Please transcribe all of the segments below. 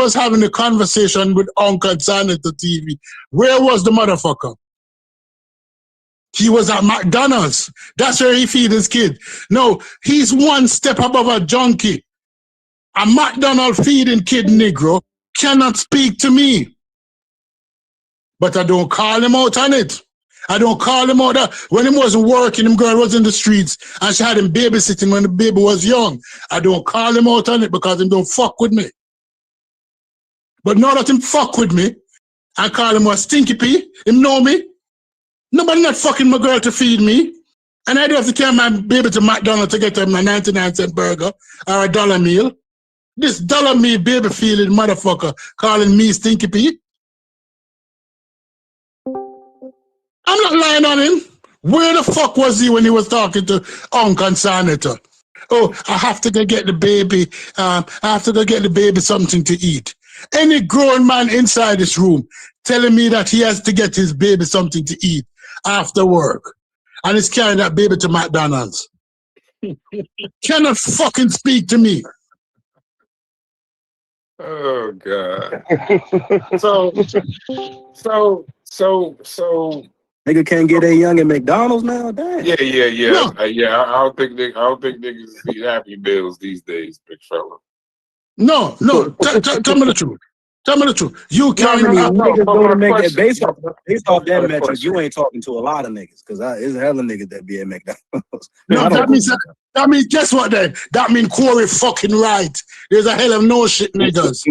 was having a conversation with Uncle San at the TV, where was the motherfucker? He was at McDonald's. That's where he feed his kid. No, he's one step above a junkie. A McDonald's feeding kid Negro cannot speak to me. But I don't call him out on it. I don't call him out that when he wasn't working, him girl was in the streets and she had him babysitting when the baby was young. I don't call him out on it because he don't fuck with me. But now that him fuck with me, I call him a stinky pea. Him know me. Nobody not fucking my girl to feed me. And I don't have to carry my baby to McDonald's to get him a 99-cent burger or a dollar meal. This dollar meal baby feeling motherfucker calling me stinky pea. I'm not lying on him. Where the fuck was he when he was talking to Uncle and Senator? Oh, I have to go get the baby. I have to go get the baby something to eat. Any grown man inside this room telling me that he has to get his baby something to eat after work and he's carrying that baby to McDonald's cannot fucking speak to me. Oh God. So nigga can't get a young at McDonald's now. Damn. Yeah. No. Yeah. I don't think niggas eat Happy Meals these days, big fella. No. Tell me the truth. Tell me the truth. You can't. Niggas go to make based off that metric. You ain't talking to a lot of niggas because it's hella niggas that be at McDonald's. No, that means guess what then? That means Corey fucking right. There's a hell of no shit niggas.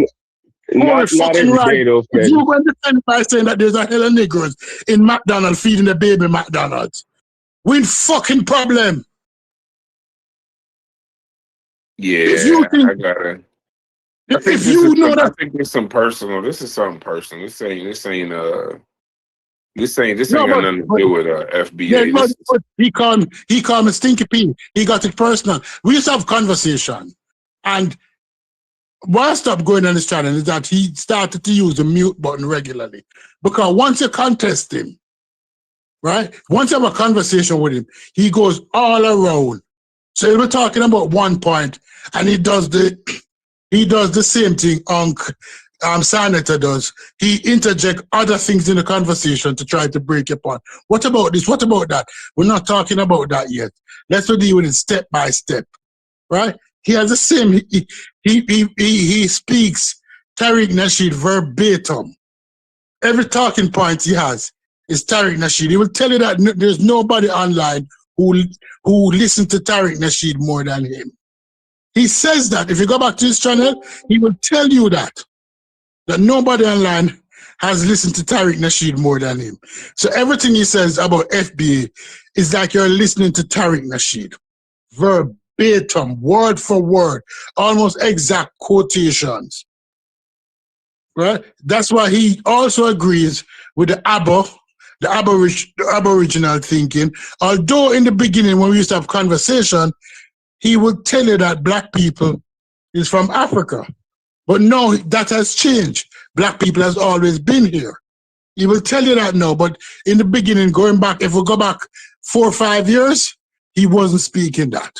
Corey fucking right. You going to defend by saying that there's a hell of niggers in McDonald's feeding the baby McDonald's. We in fucking problem. Yeah, if you think, I got it. If you know that, I think there's some personal. This is something personal. This ain't got nothing to do with FBA. Yeah, but he called me stinky pea. He got it personal. We used to have conversation, and why I stopped going on this channel is that he started to use the mute button regularly. Because once you contest him, right? Once you have a conversation with him, he goes all around. So he'll be talking about one point, and he does the same thing Senator does. He interjects other things in the conversation to try to break your point. What about this? What about that? We're not talking about that yet. Let's deal with it step by step, right? He has the same. He speaks Tariq Nasheed verbatim. Every talking point he has is Tariq Nasheed. He will tell you that there's nobody online who listens to Tariq Nasheed more than him. He says that. If you go back to his channel, he will tell you that nobody online has listened to Tariq Nasheed more than him. So everything he says about FBA is like you're listening to Tariq Nasheed. Verbatim, word for word, almost exact quotations. Right? That's why he also agrees with the ABO, the Aboriginal thinking. Although in the beginning when we used to have conversation, he would tell you that black people is from Africa. But no, that has changed. Black people has always been here. He will tell you that now, but in the beginning, going back, if we go back 4 or 5 years, he wasn't speaking that.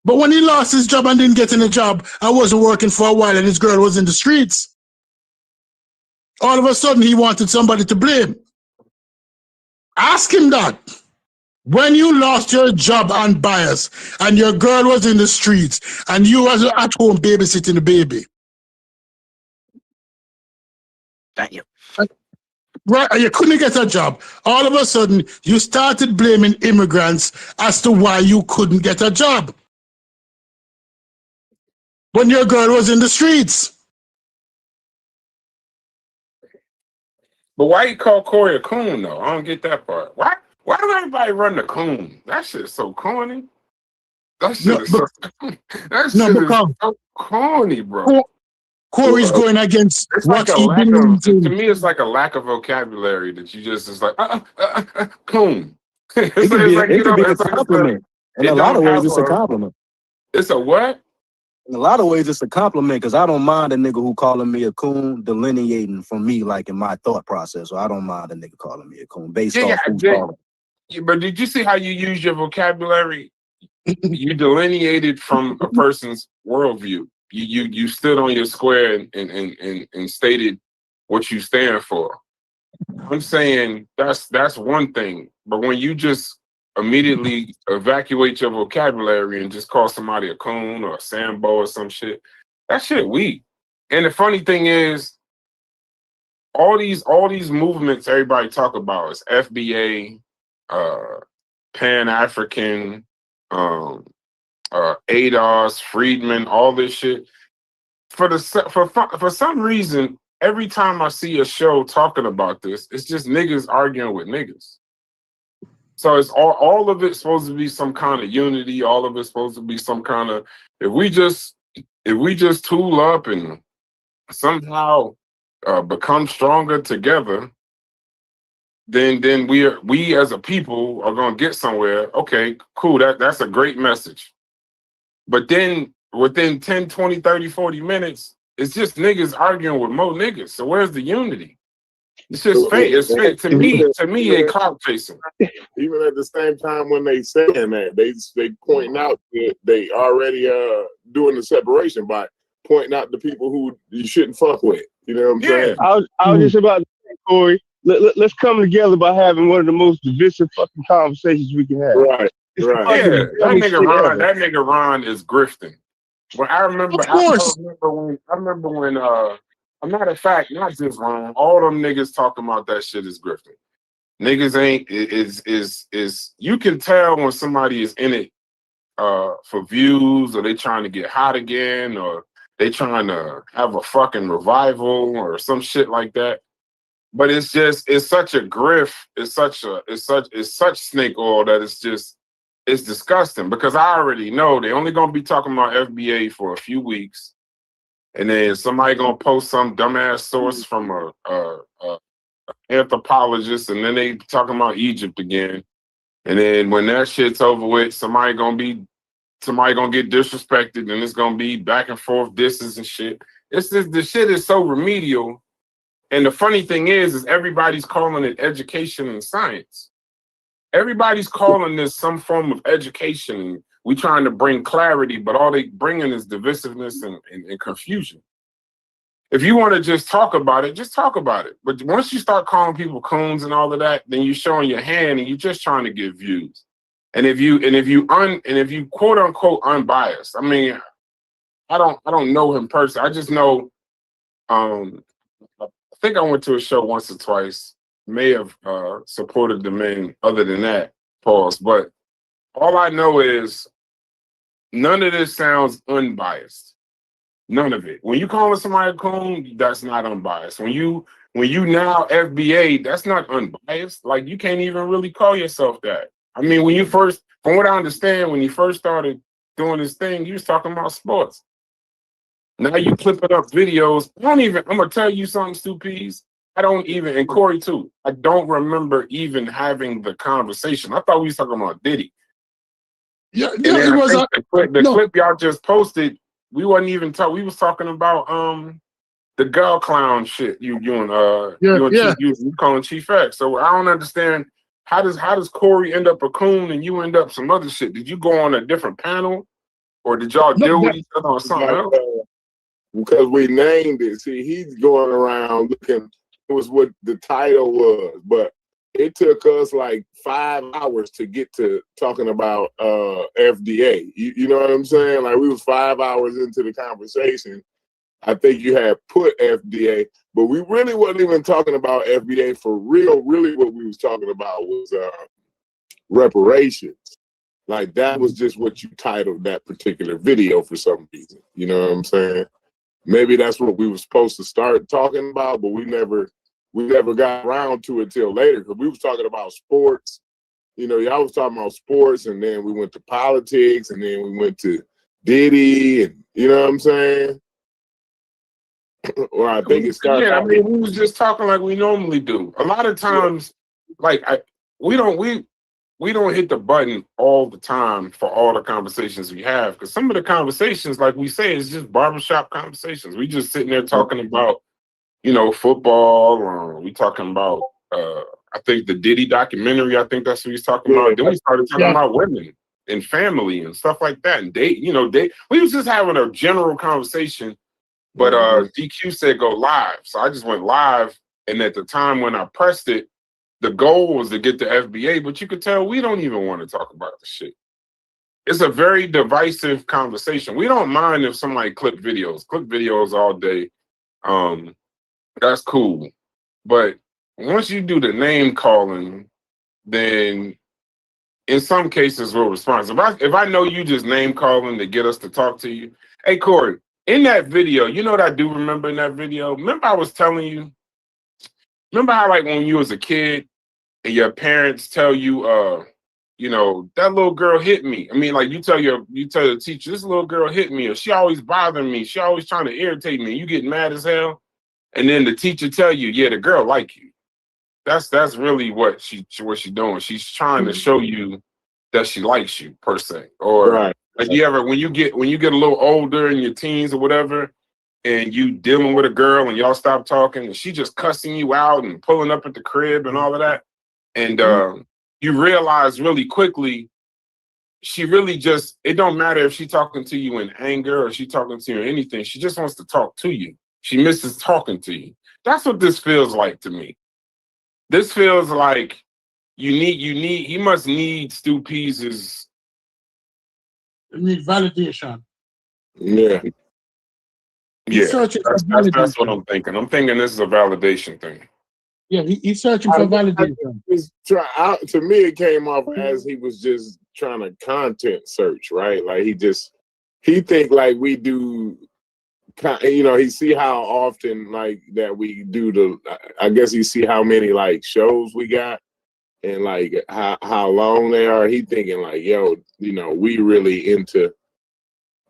But when he lost his job and didn't get in a job, I wasn't working for a while and his girl was in the streets, all of a sudden he wanted somebody to blame. Ask him that. When you lost your job Unbiased and your girl was in the streets and you was at home babysitting the baby. Thank you. Right, you couldn't get a job. All of a sudden, you started blaming immigrants as to why you couldn't get a job. When your girl was in the streets. But why you call Corey a coon though? I don't get that part. Why do everybody run the coon? That shit's so corny. That shit is so corny, bro. Corey's going against what he believes in. To me, it's like a lack of vocabulary that you just is like, coon. It could be a compliment. In a lot of ways, it's a compliment. It's a what? In a lot of ways, it's a compliment because I don't mind a nigga who calling me a coon delineating from me like in my thought process. So I don't mind a nigga calling me a coon based off who's calling. But did you see how you use your vocabulary? You delineated from a person's worldview. you stood on your square and stated what you stand for. I'm saying that's one thing, but when you just immediately evacuate your vocabulary and just call somebody a coon or a Sambo or some shit, that shit weak. And the funny thing is, all these movements everybody talk about is FBA, Pan African, ADOS, Freedmen, all this shit. For some reason, every time I see a show talking about this, it's just niggas arguing with niggas. So it's all of it's supposed to be some kind of unity. All of it's supposed to be some kind of if we just tool up and somehow become stronger together, then we as a people are gonna get somewhere. Okay, cool. That's a great message. But then within 10, 20, 30, 40 minutes, it's just niggas arguing with more niggas. So where's the unity? It's just fake. It's fake. To me, they clout chasing. Even at the same time when they saying that, they pointing out that they already doing the separation by pointing out the people who you shouldn't fuck with. You know what I'm saying? I was just about to say, Corey, let's come together by having one of the most divisive fucking conversations we can have. Right. Yeah, that nigga Ron is grifting. Well, I remember when a matter of fact, not just Ron, all them niggas talking about that shit is grifting. Niggas ain't is you can tell when somebody is in it for views, or they trying to get hot again, or they trying to have a fucking revival or some shit like that. But it's such a grift, it's such snake oil that it's disgusting, because I already know they only gonna be talking about FBA for a few weeks, and then somebody gonna post some dumbass source from a anthropologist, and then they talking about Egypt again, and then when that shit's over with, somebody gonna get disrespected, and it's gonna be back and forth disses and shit. It's just the shit is so remedial, and the funny thing is everybody's calling it education and science. Everybody's calling this some form of education. We trying to bring clarity, but all they bringing is divisiveness and confusion. If you want to just talk about it, just talk about it. But once you start calling people coons and all of that, then you're showing your hand and you're just trying to get views. And if you quote unquote unbiased, I mean, I don't know him personally. I just know, I think I went to a show once or twice. May have supported the men other than that, pause. But all I know is none of this sounds unbiased. None of it. When you calling somebody a coon, that's not unbiased. When you now FBA, that's not unbiased. Like, you can't even really call yourself that. I mean, when you first, from what I understand, when you first started doing this thing, you was talking about sports. Now you clipping up videos. I'm gonna tell you something, StewPeas. And Corey too, I don't remember even having the conversation. I thought we was talking about Diddy. Yeah, it was the clip y'all just posted. We wasn't even talking. We was talking about the girl clown shit. You calling Chief X. So I don't understand how does Corey end up a coon and you end up some other shit? Did you go on a different panel, or did y'all deal with each other on something else? Because we named it. See, he's going around looking. It was what the title was, but it took us like 5 hours to get to talking about FDA. You know what I'm saying? Like, we was 5 hours into the conversation. I think you had put FDA, but we really wasn't even talking about FDA for real. Really what we was talking about was reparations. Like, that was just what you titled that particular video for some reason. You know what I'm saying? Maybe that's what we were supposed to start talking about, but we never got around to it till later, because we was talking about sports. You know, y'all was talking about sports, and then we went to politics, and then we went to Diddy, and you know what I'm saying? Or I think it started. Yeah, I mean, we was just talking like we normally do. A lot of times, like we don't hit the button all the time for all the conversations we have, because some of the conversations, like we say, is just barbershop conversations. We just sitting there talking about, you know, football, or we talking about I think the Diddy documentary. I think that's what he's talking about. Then we started talking about women. and family and stuff like that. And date, we was just having a general conversation, but DQ said go live. So I just went live. And at the time when I pressed it, the goal was to get the FBA, but you could tell we don't even want to talk about the shit. It's a very divisive conversation. We don't mind if somebody clip videos all day. That's cool. But once you do the name calling, then in some cases we'll respond. If I know you just name calling to get us to talk to you, hey Corey, in that video, you know what I do remember in that video? Remember I was telling you, remember how like when you was a kid and your parents tell you, that little girl hit me. I mean, like you tell the teacher, this little girl hit me, or she always bothering me, she always trying to irritate me, and you get mad as hell. And then the teacher tell you, yeah, the girl like you. That's really what she's doing. She's trying to show you that she likes you per se. Or like you ever when you get a little older in your teens or whatever, and you dealing with a girl and y'all stop talking and she just cussing you out and pulling up at the crib and all of that, and you realize really quickly she really just, it don't matter if she talking to you in anger or she talking to you in anything. She just wants to talk to you. She misses talking to you. That's what this feels like to me. This feels like he must need StewPeas'. You need validation. Yeah. He's searching for validation. That's what I'm thinking. I'm thinking this is a validation thing. Yeah, he's searching for validation. To me, it came off as he was just trying to content search, right? Like he think like we do. He see how often like that we do I guess he see how many like shows we got and like how long they are. He thinking like, yo, we really into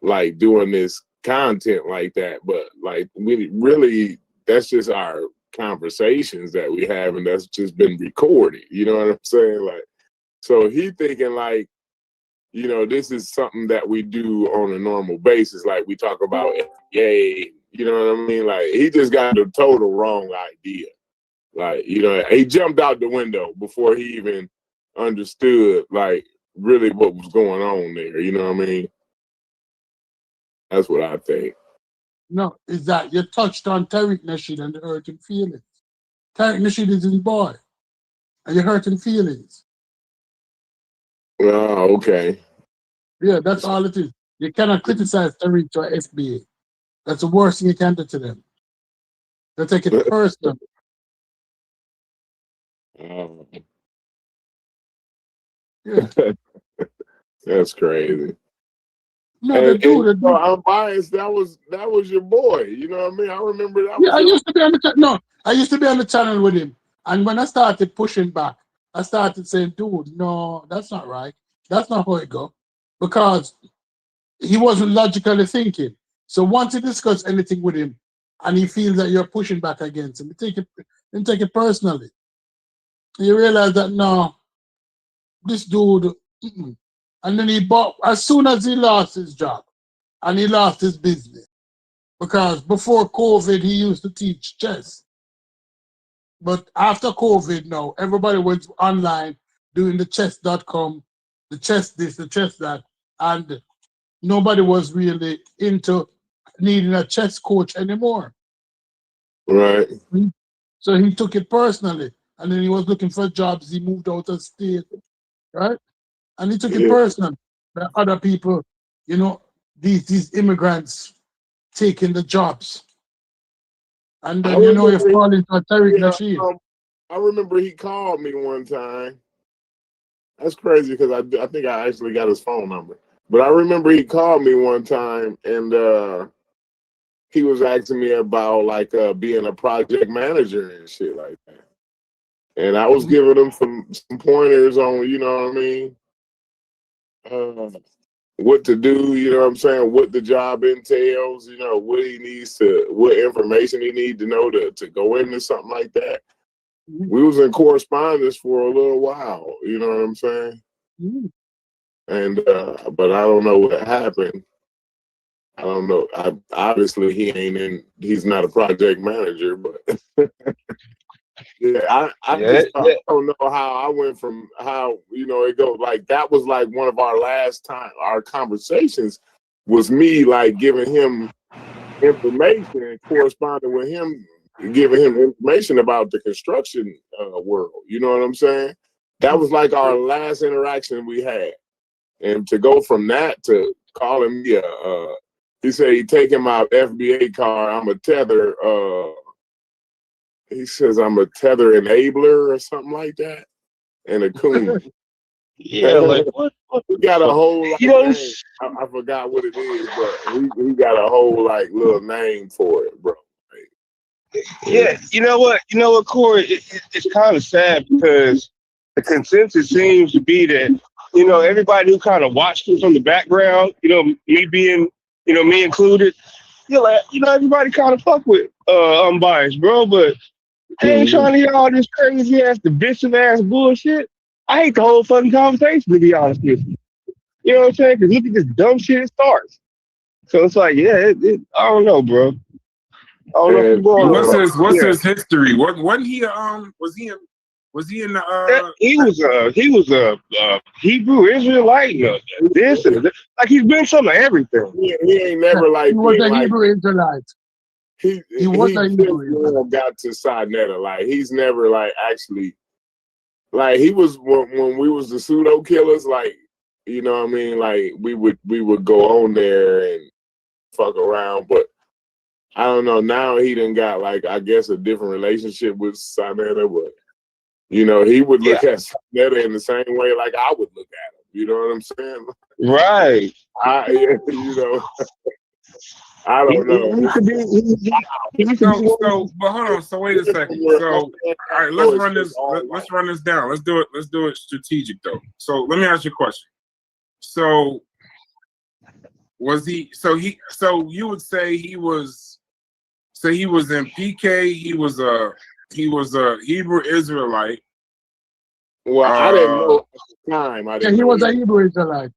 like doing this content like that, but like we really, that's just our conversations that we have, and that's just been recorded. You know what I'm saying? Like, so he thinking like, this is something that we do on a normal basis. Like we talk about FBA, you know what I mean? Like he just got the total wrong idea. Like, he jumped out the window before he even understood like really what was going on there. You know what I mean? That's what I think. No, is that you touched on Tariq Nasheed and the hurting feelings. Tariq Nasheed is his boy, and you're hurting feelings. Oh, okay. Yeah, that's all it is. You cannot criticize Tariq to an FBA. That's the worst thing you can do to them. They take it personal. Yeah. That's crazy. No, they do. Unbiased, that was your boy. You know what I mean? I remember that. Yeah, I used to be on the channel with him. And when I started pushing back, I started saying, dude, no, that's not right. That's not how it goes. Because he wasn't logically thinking. So once you discuss anything with him and he feels that you're pushing back against him, take it personally. You realize that, no, this dude, and then as soon as he lost his job and he lost his business, because before COVID, he used to teach chess. But after COVID now, everybody went online doing the chess.com, the chess this, the chess that, and nobody was really into needing a chess coach anymore. Right. So he took it personally. And then he was looking for jobs. He moved out of state, right? And he took it personal. That other people, these immigrants taking the jobs. And then, you fall into a Tariq Nasheed. I remember he called me one time. That's crazy because I think I actually got his phone number. But I remember he called me one time and he was asking me about like being a project manager and shit like that. And I was giving him some pointers on, you know what I mean? What to do, you know what I'm saying? What the job entails, what information he needs to know to go into something like that. We was in correspondence for a little while, you know what I'm saying? And but I don't know what happened. I don't know. Obviously he's not a project manager, but Yeah, I Yeah, just I don't know how I went from how it goes. Like that was like one of our conversations was me like giving him information and corresponding with him, giving him information about the construction world. You know what I'm saying? That was like our last interaction we had, and to go from that to calling me he said he taking my FBA car. I'm a tether. He says I'm a tether enabler or something like that, and a coon. yeah, like what? He got a whole like, name. I forgot what it is, but he got a whole like little name for it, bro. Yeah, you know what, Corey? It's kind of sad because the consensus seems to be that everybody who kind of watched it from the background, me being, me included, everybody kind of fuck with Unbiased, bro, but I ain't trying to hear all this crazy ass, divisive ass bullshit. I hate the whole fucking conversation, to be honest with you. You know what I'm saying? Because look at this dumb shit it starts. So it's like, yeah, I don't know, bro. I don't know if you're going what's his history? Wasn't he was he in the he was a Hebrew Israelite, this and that. Like he's been some of everything. He ain't never like he was a Hebrew Israelite. He was a Hebrew Israelite. Got to Sinetta. Like he's never like actually like he was when we was the pseudo killers, like you know what I mean, like we would go on there and fuck around, but I don't know, now he done got like I guess a different relationship with Sinetta, but he would look at Sinetta in the same way like I would look at him. You know what I'm saying? Right. I don't know. But hold on. So wait a second. So all right, let's run this. Let's run this down. Let's do it strategic though. So let me ask you a question. So was he? So you would say he was. So he was in PK. He was a Hebrew Israelite. Well, I didn't know at the time. He was a Hebrew Israelite.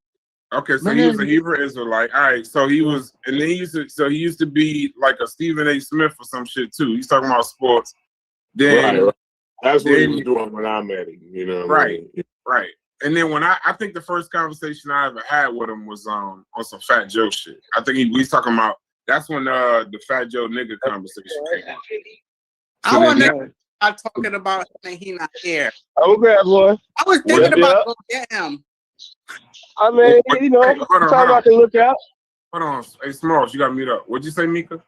Okay, so he was a Hebrew Israelite. All right, so he was, and then he used to be like a Stephen A. Smith or some shit too. He's talking about sports. Then right. That's what he was doing when I met him. You know, right. And then when I think the first conversation I ever had with him was on some Fat Joe shit. I think we was talking about that's when the Fat Joe nigga conversation came up. I want to start talking about him and he not here. Okay, boy. I was thinking about going get him. I mean, talking about the lookout. Hold on. Hey, Smalls, you got to mute up. What'd you say, Mika?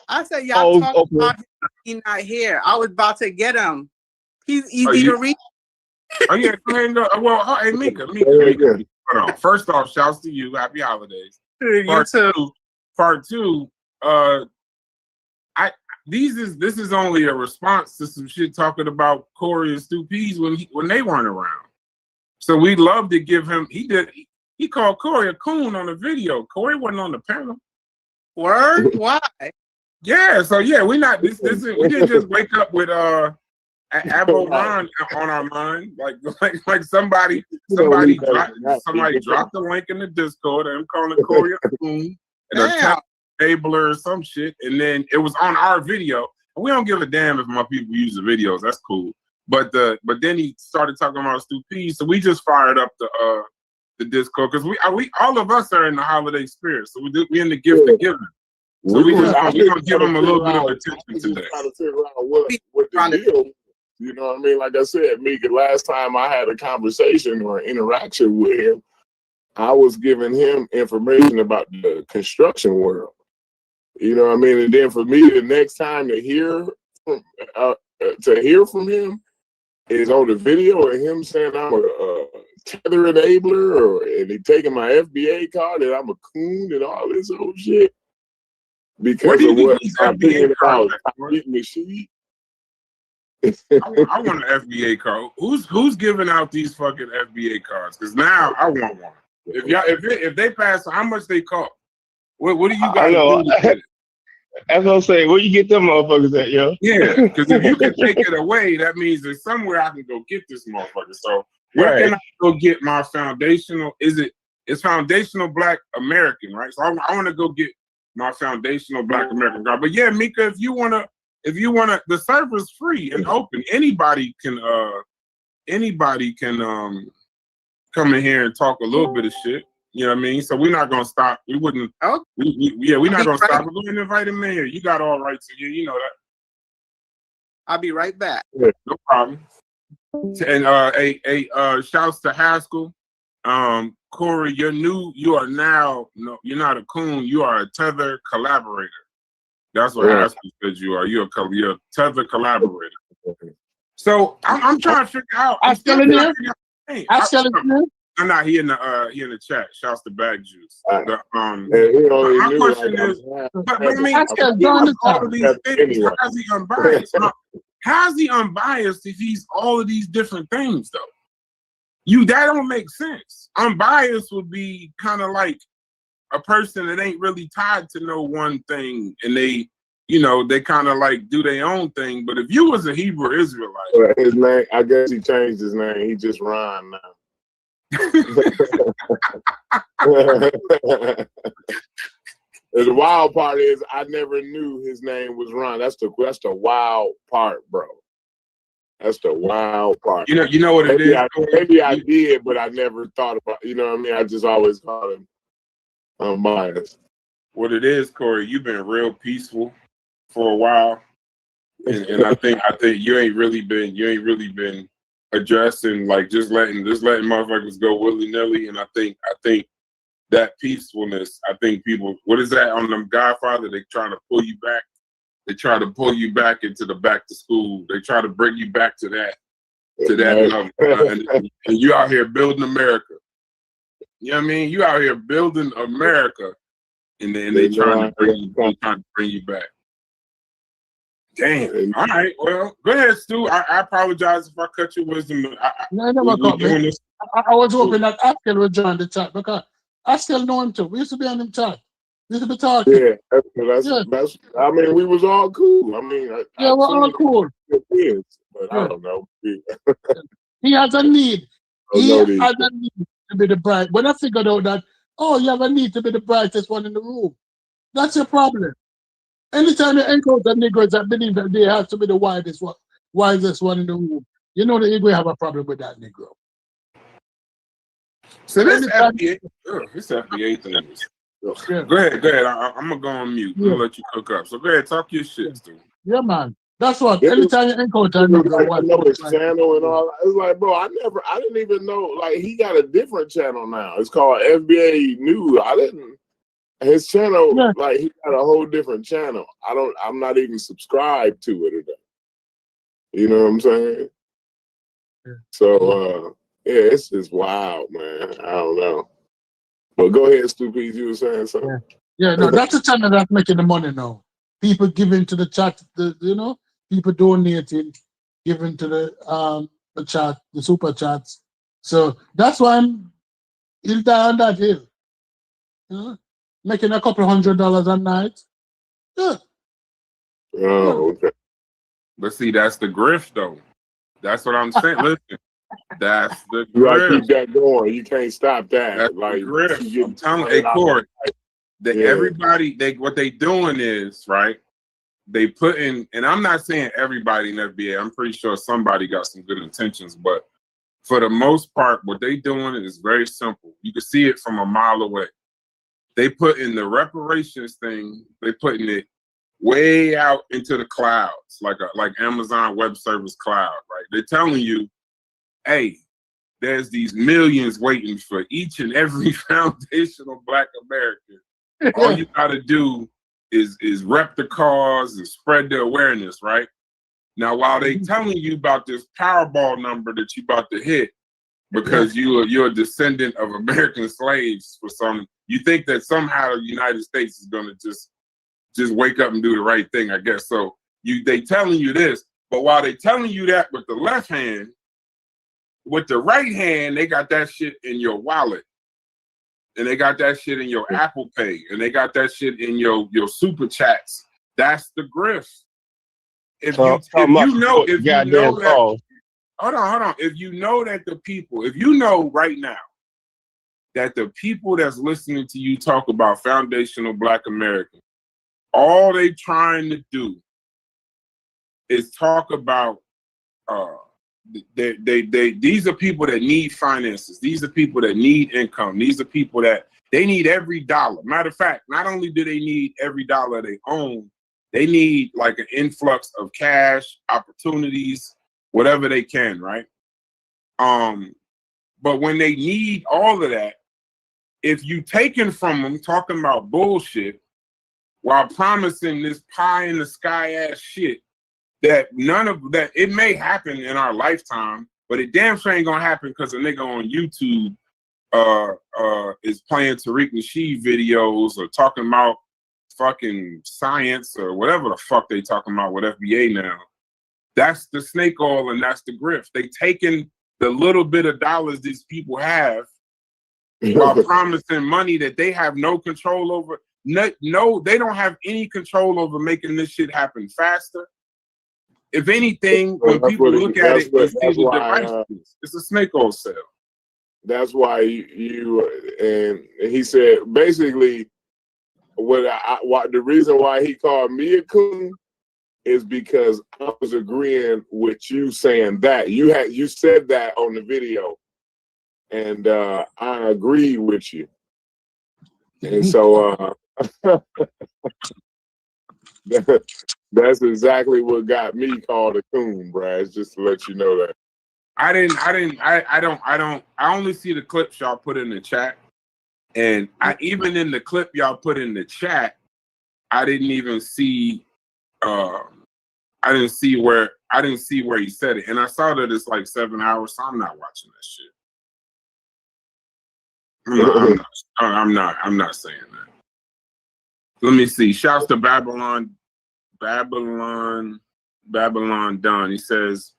I said, y'all talking about him and he not here. I was about to get him. He's easy to reach. Oh, yeah. Well, hey, Mika. Hold on. First off, shouts to you. Happy holidays. Part two, this is only a response to some shit talking about Corey and StewPeas when they weren't around. So we'd love to give him. He called Corey a coon on the video. Corey wasn't on the panel. Word? Why? Yeah. So yeah, we didn't just wake up with ABO Ron on our mind. Like somebody dropped the link in the Discord and I'm calling Corey a coon and a enabler or some shit, and then it was on our video. And we don't give a damn if my people use the videos. That's cool. But then he started talking about StewPeas, so we just fired up the Discord because we all of us are in the holiday spirit, so we in the gift of giving. So we're gonna give him a little bit of attention today. Trying to figure out what the deal. You know what I mean? Like I said, Mika, last time I had a conversation or interaction with him, I was giving him information about the construction world. You know what I mean? And then for me, the next time to hear from him is on the video of him saying I'm a tether enabler and he taking my FBA card and I'm a coon and all this old shit because of what I'm thinking about eating the sheet. I want an FBA card. Who's giving out these fucking FBA cards? Because now I want one. If they pass, how much they cost? What do you guys do? That's what I'm saying. Where you get them motherfuckers at, yo? Yeah, because if you can take it away, that means there's somewhere I can go get this motherfucker. So where can I go get my foundational? It's foundational Black American, right? So I want to go get my foundational Black American card. But yeah, Mika, if you wanna if you wanna, the server's free and open. Anybody can come in here and talk a little bit of shit. You know what I mean? So we're not gonna stop. We wouldn't. Oh, We're not gonna stop. We're going to invite him in here. You got all rights to you know that. I'll be right back. Yeah, no problem. And shouts to Haskell. Corey, you are now, no, you're not a coon, you are a Tether collaborator. That's what Haskell said you are. You're a Tether collaborator. So I'm trying to figure out. I'm still in there. I'm still in there. I'm not. He in the chat. Shouts to Bag Juice. My question is, but I mean, all of these things, how's he unbiased? How's he unbiased if he's all of these different things though? That don't make sense. Unbiased would be kind of like a person that ain't really tied to no one thing, and they kind of like do their own thing. But if you was a Hebrew Israelite, his name, I guess he changed his name. He just Ron now. The wild part is I never knew his name was Ron. That's the wild part, bro. That's the wild part. You know what it is? Maybe I did, but I never thought about. You know what I mean? I just always called him Unbiased. What it is, Corey? You've been real peaceful for a while, and I think you ain't really been addressing, like just letting motherfuckers go willy nilly. And I think that peacefulness. I think people. What is that on them Godfather? They trying to pull you back. They try to pull you back into the back to school. They try to bring you back to that level. And you out here building America. You know what I mean? You out here building America, and then they trying to bring you back. Damn. All right. Well, go ahead, Stu. I apologize if I cut your wisdom. No, never cut me. I was hoping that Askel would join the chat because Askel know him too. We used to be on him chat. We used to be talking. Yeah, that's. I mean, we was all cool. I mean, we're all cool. But I don't know. He has a need. He has a need to be the bright. When I figured out that, you have a need to be the brightest one in the room. That's your problem. Anytime you encounter Negroes that believe that they have to be the wisest one in the room, you know that you're going to have a problem with that Negro. So this FBA thing is. Yeah. Go ahead. I'm gonna go on mute. I'm gonna let you cook up. So go ahead, talk your shit, Stu. Yeah, man. That's what. Anytime you encounter a Negro, I know his channel and all. It's like, bro, I didn't even know. Like, he got a different channel now. It's called FBA News. His channel, like, he got a whole different channel. I'm not even subscribed to it today. You know what I'm saying? Yeah. So, it's just wild, man. I don't know. But go ahead, StewPeas. You were saying something. Yeah, no, that's the channel that's making the money now. People giving to the chat, people donating, giving to the chat, the super chats. So that's why he'll die on that hill. Making a couple $100 a night. Yeah. Oh, okay. But see, that's the grift, though. That's what I'm saying. Listen. That's the you gotta keep that going. You can't stop that. That's like I'm telling you, Corey, everybody, what they doing is right. They put in, and I'm not saying everybody in FBA. I'm pretty sure somebody got some good intentions, but for the most part, what they doing is very simple. You can see it from a mile away. They put in the reparations thing. They putting it way out into the clouds, like Amazon Web Service cloud. Right? They're telling you, hey, there's these millions waiting for each and every foundational Black American. All you gotta do is rep the cause and spread the awareness, right? Now, while they telling you about this Powerball number that you about to hit, because you're a descendant of American slaves you think that somehow the United States is gonna just wake up and do the right thing, I guess. So they telling you this, but while they telling you that with the left hand, with the right hand, they got that shit in your wallet. And they got that shit in your Apple Pay. And they got that shit in your super chats. That's the grift. If you know that the people, if you know right now that the people that's listening to you talk about foundational Black American, all they trying to do is talk about these are people that need finances. These are people that need income. These are people that they need every dollar. Matter of fact, not only do they need every dollar they own, they need like an influx of cash, opportunities, whatever they can, right? But when they need all of that, if you taken from them talking about bullshit while promising this pie in the sky ass shit, that none of that, it may happen in our lifetime, but it damn sure ain't gonna happen because a nigga on YouTube is playing Tariq Nasheed videos or talking about fucking science or whatever the fuck they talking about with FBA now. That's the snake oil and that's the grift. They taking the little bit of dollars these people have while promising money that they have no control over. No, they don't have any control over making this shit happen faster. If anything, when people look at it, it's a snake oil sale. That's why you and he said basically what the reason why he called me a coon is because I was agreeing with you saying that you said that on the video, and I agree with you, and so that's exactly what got me called a coon, Brad. Just to let you know that. I only see the clips y'all put in the chat. And even in the clip y'all put in the chat, I didn't even see I didn't see where he said it. And I saw that it's like 7 hours, so I'm not watching that shit. I'm not saying that. Let me see. Shouts to Babylon Dunn. He says,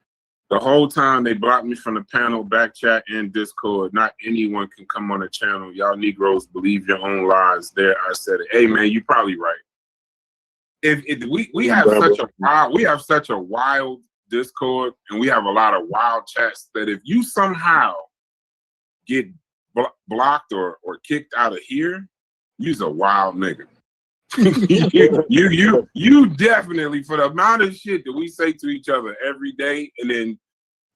the whole time they blocked me from the panel, back chat, and Discord. Not anyone can come on the channel. Y'all Negroes believe your own lies. There, I said it. Hey man, you're probably right. We have such a wild Discord, and we have a lot of wild chats that if you somehow get blocked or kicked out of here, you's a wild nigga. you definitely, for the amount of shit that we say to each other every day and then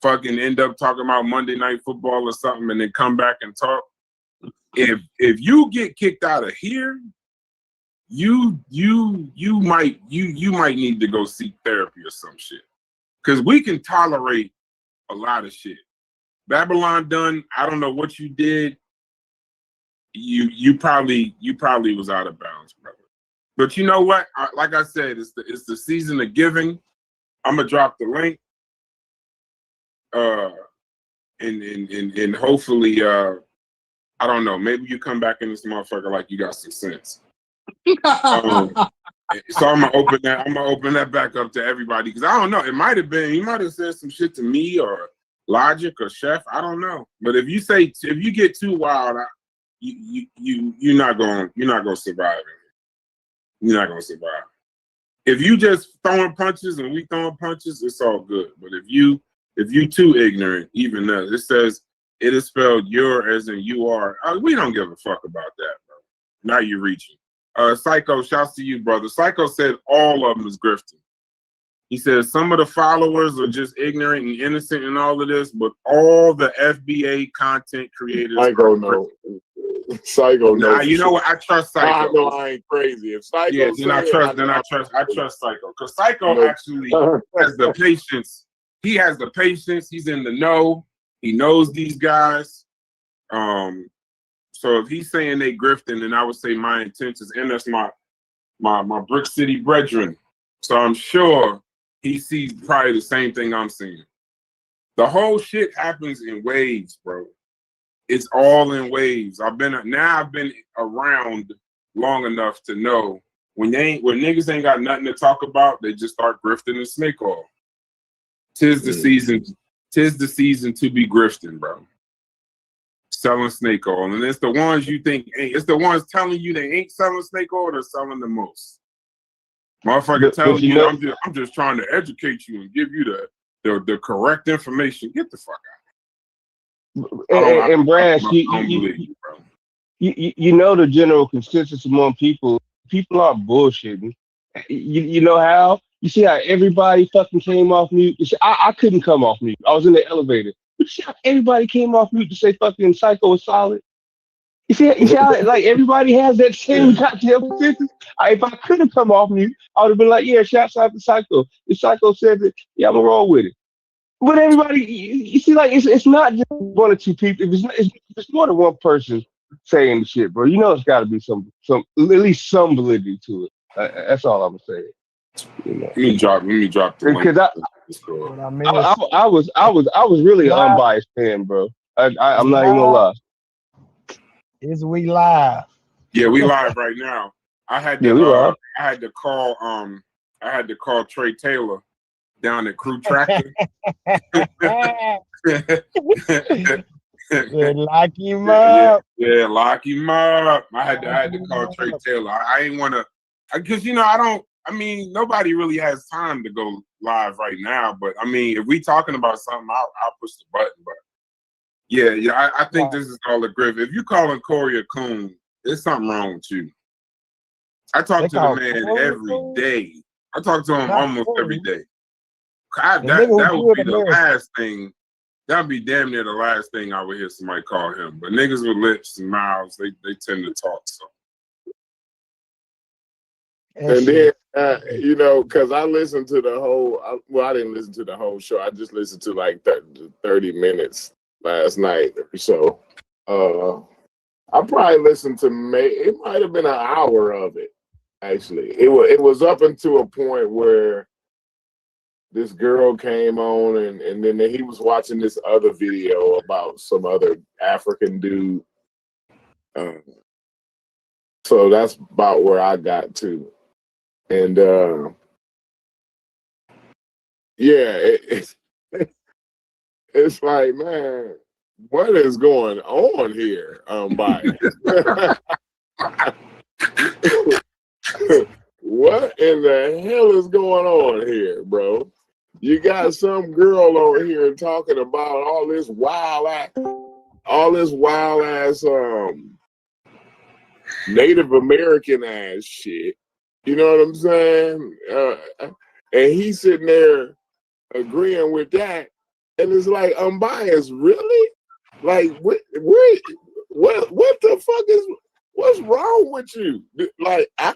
fucking end up talking about Monday Night Football or something and then come back and talk. If you get kicked out of here, you might need to go seek therapy or some shit. Cause we can tolerate a lot of shit. Babylon Dunn, I don't know what you did. You probably was out of bounds, brother. But you know what? Like I said, it's the season of giving. I'm gonna drop the link, and hopefully, I don't know. Maybe you come back in this motherfucker like you got some sense. So I'm gonna open that back up to everybody because I don't know. It might have been you might have said some shit to me or Logic or Chef. I don't know. But if you get too wild, you're not gonna survive it. You're not gonna survive. If you just throwing punches and we throwing punches, it's all good. But if you too ignorant, even though it says it is spelled your as in you are, we don't give a fuck about that, bro. Now you're reaching. Psycho, shouts to you, brother. Psycho said all of them is grifting. He says some of the followers are just ignorant and innocent in all of this, but all the FBA content creators. Psycho knows. Psycho knows. Nah, you know what? I trust Psycho. I know I ain't crazy. If Psycho, I trust Psycho because Psycho actually has the patience. He has the patience. He's in the know. He knows these guys. So if he's saying they grifting, then I would say my intentions, and that's my Brick City brethren. So I'm sure he sees probably the same thing I'm seeing. The whole shit happens in waves, bro. It's all in waves. I've been around long enough to know when niggas ain't got nothing to talk about, they just start grifting and snake oil. Tis the season to be grifting, bro. Selling snake oil. And it's the ones you think ain't. It's the ones telling you they ain't selling snake oil, they're selling the most. Motherfucker telling you, I'm just trying to educate you and give you the correct information. Get the fuck out. And Brad, you know the general consensus among people are bullshitting. You know how? You see how everybody fucking came off mute? I couldn't come off mute. I was in the elevator. But you see how everybody came off mute to say fucking Psycho was solid? You see how like everybody has that same goddamn position? If I could have come off mute, I would have been like, yeah, shouts out to Psycho. If Psycho said that, yeah, I'm gonna roll with it. But everybody, you see, like it's not just one or two people. If it's more than one person saying the shit, bro, you know it's got to be some at least some validity to it. That's all I'm saying. You know? Let me drop the link. Because I was really an unbiased fan, bro. I'm not even gonna lie. Is we live? Yeah, we live right now. I had to call Trey Taylor down at Crew Tractor. Lock him up. Yeah, lock him up. I had to call Trey Taylor. I ain't want to, because nobody really has time to go live right now. But I mean, if we talking about something, I'll push the button. But yeah, I think this is all a grift. If you calling Corey a coon, there's something wrong with you. I talk to the man every day. I talk to him almost every day. That would be the last thing. That'd be damn near the last thing I would hear somebody call him. But niggas with lips and mouths, they tend to talk. So. And then, because I listened to the whole. I didn't listen to the whole show. I just listened to like 30 minutes last night. So, I probably listened to it might have been an hour of it. Actually, it was up until a point where this girl came on, and then he was watching this other video about some other African dude. So that's about where I got to. And it's like, man, what is going on here? What in the hell is going on here, bro? You got some girl over here talking about all this wild ass Native American ass shit. You know what I'm saying? And he's sitting there agreeing with that, and it's like, Unbiased, really? Like, what the fuck is? What's wrong with you? Like, I'm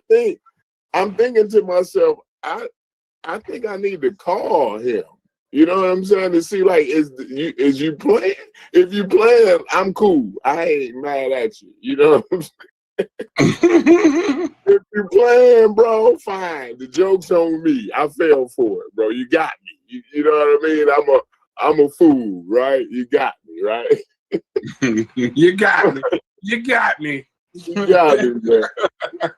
thinking to myself, I think I need to call him. You know what I'm saying? To see, like, is you playing? If you playing, I'm cool. I ain't mad at you. You know what I'm saying? If you playing, bro, fine. The joke's on me. I fell for it, bro. You got me. You know what I mean? I'm a fool, right? You got me, right? You got me. You got me. You got me, man.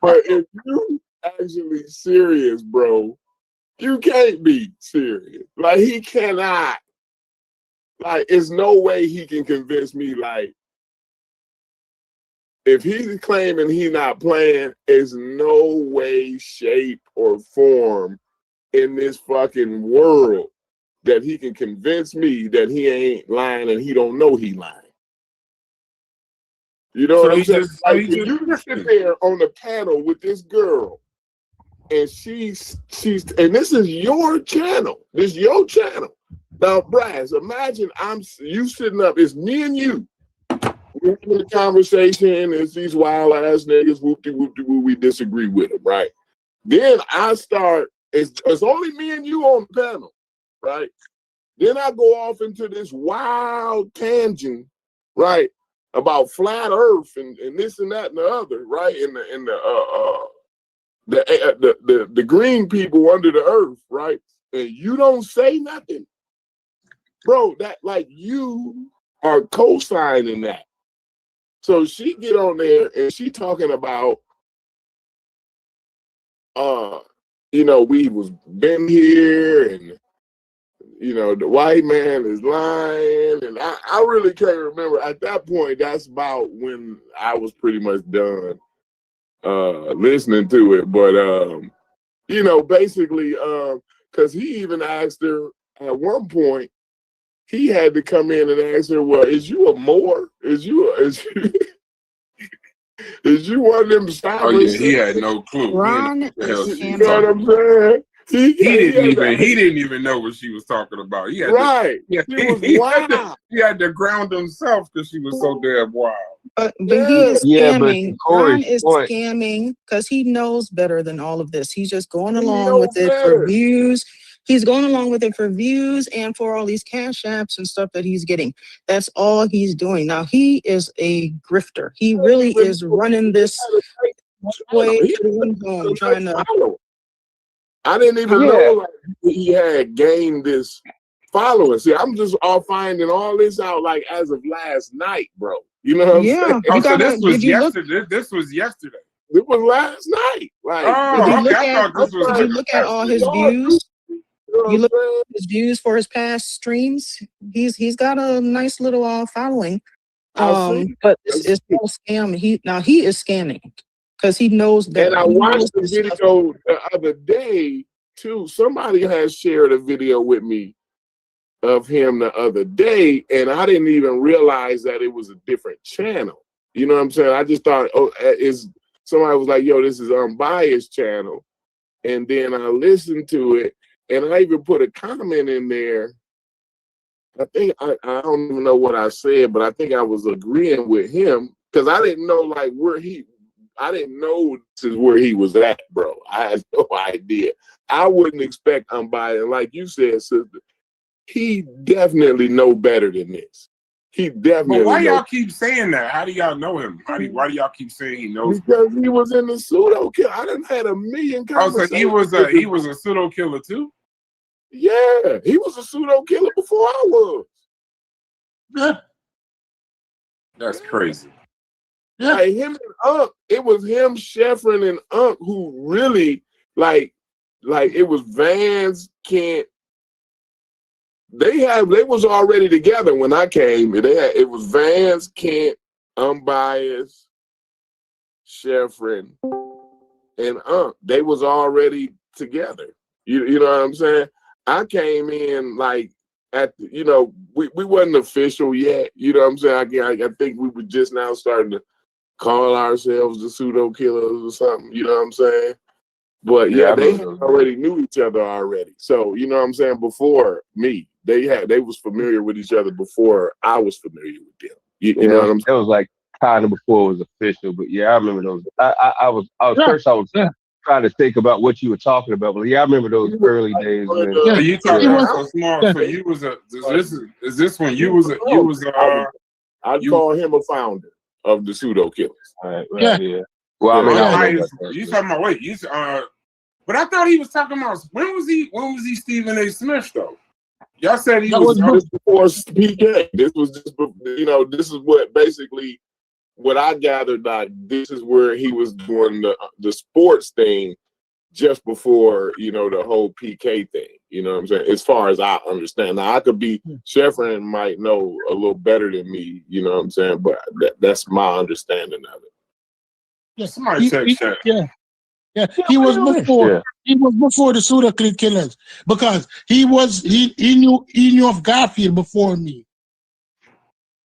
But if you actually serious, bro, you can't be serious. Like, he cannot. Like, there's no way he can convince me, like, if he's claiming he's not playing, there's no way, shape, or form in this fucking world that he can convince me that he ain't lying and he don't know he lying. You know what I'm saying? Like, you just sit there on the panel with this girl, and she's and this is your channel. This is your channel. Now, Brass, imagine you sitting up, it's me and you. We're in a conversation, it's these wild ass niggas, whoop-de-whoop-de-woo, we disagree with them, right? Then I start, it's only me and you on the panel, right? Then I go off into this wild tangent, right, about flat Earth and this and that and the other, right? And the green people under the earth, right? And you don't say nothing, bro. That, like, you are co-signing that. So she get on there and she talking about, we was been here and, the white man is lying. And I really can't remember. At that point, that's about when I was pretty much done listening to it. But, basically, because he even asked her at one point, he had to come in and ask her, well, is you a Moor? Is you one of them stoppers? Oh, yeah, he had no clue. Ron, you know what I'm saying? He didn't even know what she was talking about. He had to ground himself because she was so damn wild. But he is scamming. Corey, Ron is scamming because he knows better than all of this. He's just going along with it for views. He's going along with it for views and for all these cash apps and stuff that he's getting. That's all he's doing. Now, he is a grifter. He really is running this way trying to. I didn't even know he had gained this following. See, I'm just all finding all this out like as of last night, bro. You know what I'm saying? Oh, so this was yesterday. This was yesterday. It was last night. Like, did you look at all his views? You look at his views for his past streams. He's got a nice little following. But it's no scam. He is scamming because he knows that. And I watched the video the other day too. Somebody has shared a video with me of him the other day, and I didn't even realize that it was a different channel. You know what I'm saying? I just thought, somebody was like, yo, this is Unbiased channel. And then I listened to it, and I even put a comment in there. I think, I don't even know what I said, but I think I was agreeing with him because I didn't know like I didn't know this is where he was at, bro. I had no idea. I wouldn't expect Unbiased. Like you said, sister, he definitely know better than this. He definitely. But why y'all keep saying that? How do y'all know him? Why do y'all keep saying he knows? Because he was in the pseudo kill. I done had a million conversations. Oh, so he was a pseudo killer too? Yeah, he was a pseudo killer before I was. Yeah. That's crazy. Yeah. Like him and Unc, it was him, Sheffrin, and Unc who really like it was Vans, Kent. They was already together when I came. It was Vans, Kent, Unbiased, Sheffrin, and Unc. They was already together. You know what I'm saying? I came in like we wasn't official yet. You know what I'm saying? I think we were just now starting to call ourselves the pseudo killers or something. You know what I'm saying? But yeah, they already knew each other already. So you know what I'm saying? Before me, they was familiar with each other before I was familiar with them. You know what I'm saying? It was like kind of before it was official, but yeah, I remember those. I was trying to think about what you were talking about, but yeah, I remember those early days. When, you talking about so small? So you was is this when you was I'd call him a founder of the pseudo killers. Right, yeah. Well, you talking about but I thought he was talking about when was he Stephen A. Smith though? Y'all said he was before PK. This was just this is what basically what I gathered. Like this is where he was doing the sports thing just before the whole PK thing. You know what I'm saying? As far as I understand, now I could be Sheffrin might know a little better than me. You know what I'm saying? But that's my understanding of it. Yeah, somebody check that. Yeah. He was before the pseudo killers because he knew of Garfield before me,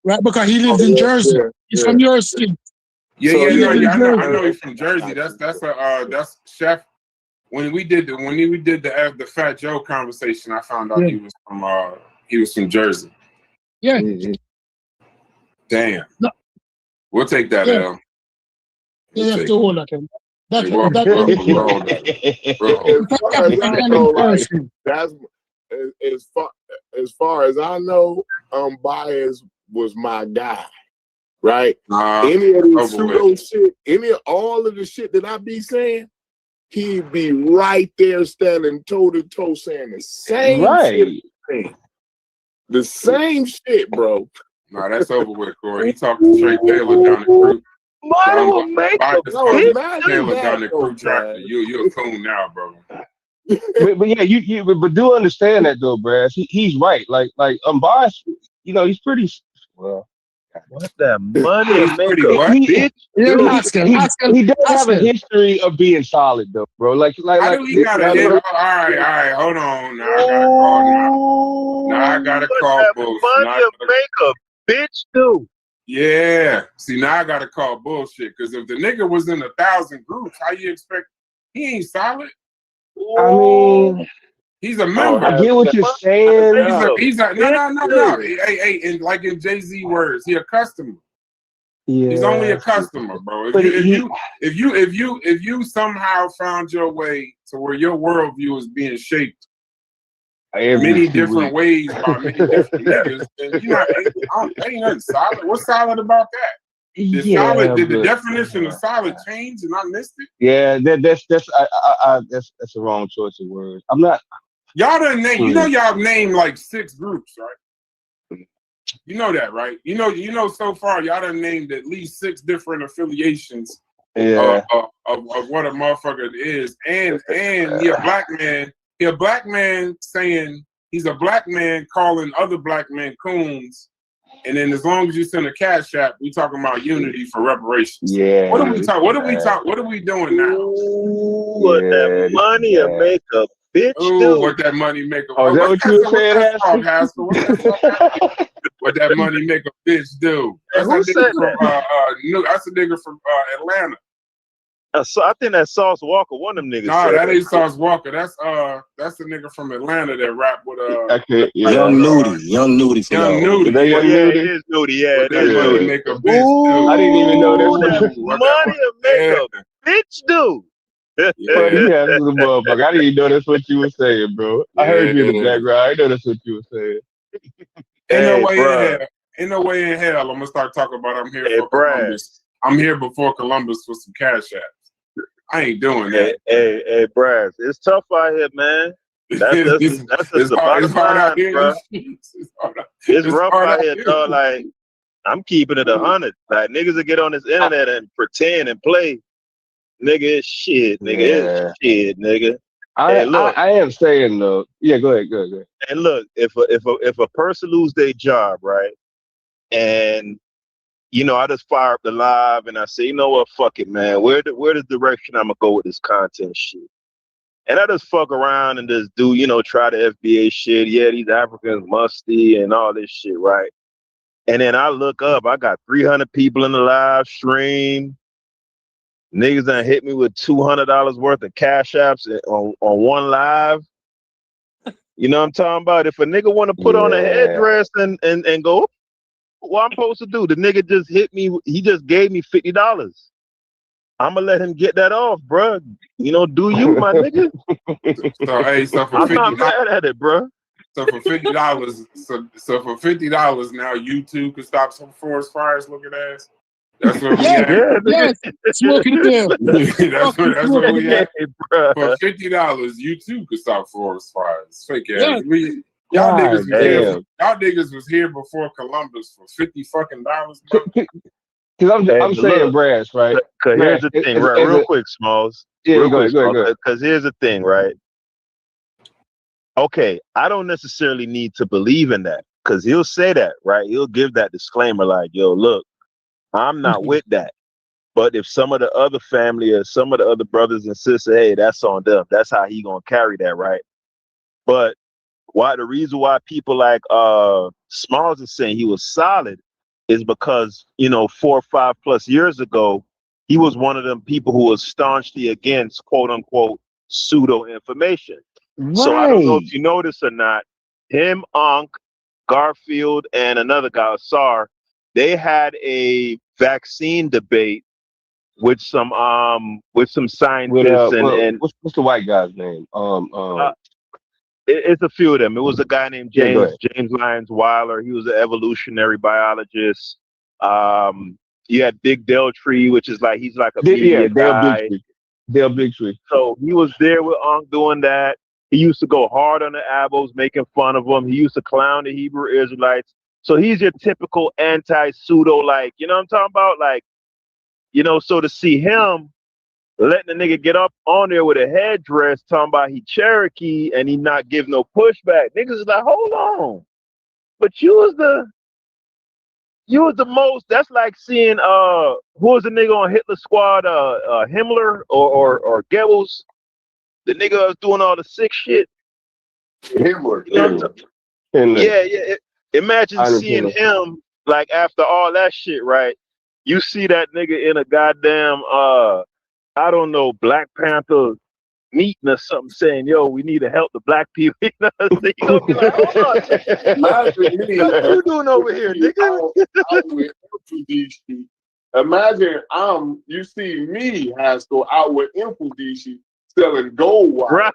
right? Because he lives in Jersey. He's from your state. Yeah. I know he's from Jersey. That's Chef. When we did the Fat Joe conversation, I found out he was from Jersey. Yeah. Mm-hmm. Damn. No. We'll take that L. Yeah, have to hold that. That's as far as I know, Unbiased was my guy, right? Any of the pseudo shit, all of the shit that I be saying, he'd be right there standing toe to toe saying the same shit. The same shit, bro. Nah, that's over with, Corey. He talked to Trey Taylor down the group. Taylor down the crew tractor. You're a coon now, bro. but yeah, but do understand that though, Brad. He's right. Like Unbiased, he's pretty well. What's that money He does have a history of being solid though, bro. Like all right, hold on. Now I gotta call money make a bitch do. Yeah. See, now I gotta call bullshit because if the nigga was in 1,000 groups, how you expect he ain't solid? I mean, he's a Oh, member. I get what you're Money saying. makeup. He's a no. Bitch, Hey, and like in Jay-Z words, he a customer. Yeah, He's only a customer, bro. But If you somehow found your way to where your worldview is being shaped many different ways by many different niggas, then you not ain't nothing solid. What's solid about that? Did the definition of solid change and I missed it? Yeah, that's the wrong choice of words. I'm not. Y'all done name. You know y'all named like 6 groups, right? You know that, right? You know. So far, y'all done named at least 6 different affiliations of what a motherfucker is, and he a black man. He a black man saying he's a black man calling other black men coons, and then as long as you send a cash app, we talking about unity for reparations. Yeah. What are we talking? What are we doing now? Ooh, what that money will make a bitch do. What that money make a? Oh, is that what you were saying, Haskell? What that money make a bitch do? That's Who said that? That's a nigga from Atlanta. So I think that's Sauce Walker. One of them niggas. Nah, that ain't Sauce Walker. That's the nigga from Atlanta that rap with Young Nudie. Young Nudie. Is that Young It is Nudie. Yeah, it is Nudie. Make a bitch do. I didn't even know that. Money will make a bitch do. Yeah, this is a motherfucker. I didn't even know that's what you were saying, bro. I heard you in the background. I know that's what you were saying. Ain't no way in hell I'm gonna start talking about I'm here for Brad. Columbus. I'm here before Columbus for some cash apps. I ain't doing that. Hey, Brad, it's tough out here, man. That's just the bottom line, bro. It's rough out here, dog. Like, I'm keeping it 100. Like, niggas will get on this internet and pretend and play. Nigga, it's shit. Nigga, it's shit, nigga. I am saying though. Yeah, go ahead. And look, if a person lose their job, right, and you know, I just fire up the live and I say, you know what, fuck it, man. Where the direction I'm gonna go with this content shit? And I just fuck around and just do, you know, try the FBA shit. Yeah, these Africans musty and all this shit, right? And then I look up, I got 300 people in the live stream. Niggas done hit me with $200 worth of cash apps on one live. You know what I'm talking about? If a nigga want to put on a headdress and go, what I'm supposed to do? The nigga just hit me. He just gave me $50. I'm gonna let him get that off, bro. You know, do you, my nigga? So for I'm $50, not mad at it, bro. So for $50, so for $50 now, you too could stop some forest fires looking ass. That's what we at. Yes, smoking tail. that's what we at. Bro. For $50, you too could stop forest fires. Fake ass. Yeah. Y'all niggas was here before Columbus for $50 fucking dollars. Because I'm saying, Brass, right? Because here's the thing, right? Real quick, Smalls. Yeah, go ahead. Because here's the thing, right? Okay, I don't necessarily need to believe in that. Because he'll say that, right? He'll give that disclaimer like, yo, look, I'm not with that. But if some of the other family or some of the other brothers and sisters, hey, that's on them. That's how he gonna carry that, right? But the reason why people like Smalls is saying he was solid is because, you know, 4 or 5 plus years ago, he was one of them people who was staunchly against quote unquote pseudo information. Right. So I don't know if you noticed or not, him, Ankh, Garfield, and another guy, Sar, they had a vaccine debate with some scientists and what's the white guy's name? It's a few of them. It was a guy named James Lyons Weiler. He was an evolutionary biologist. You had Big Deltree, which is like he's like a media guy. Dale Bigtree. So he was there with Ankh doing that. He used to go hard on the ABOs, making fun of them. He used to clown the Hebrew Israelites. So he's your typical anti-pseudo, like, you know what I'm talking about? Like, you know, so to see him letting the nigga get up on there with a headdress talking about he Cherokee and he not give no pushback. Niggas is like, hold on. But you was the most, that's like seeing who was the nigga on Hitler Squad, Himmler or Goebbels, the nigga was doing all the sick shit. Himmler. You know yeah. Imagine seeing him like after all that shit, right? You see that nigga in a goddamn I don't know, Black Panther meeting or something saying, yo, we need to help the black people. You know what I'm saying? You gonna be like, hold on, Imagine me. what you doing over here, nigga? Out with Infudici. Imagine you see me, Haskell, out with Infudici selling gold wire. Right.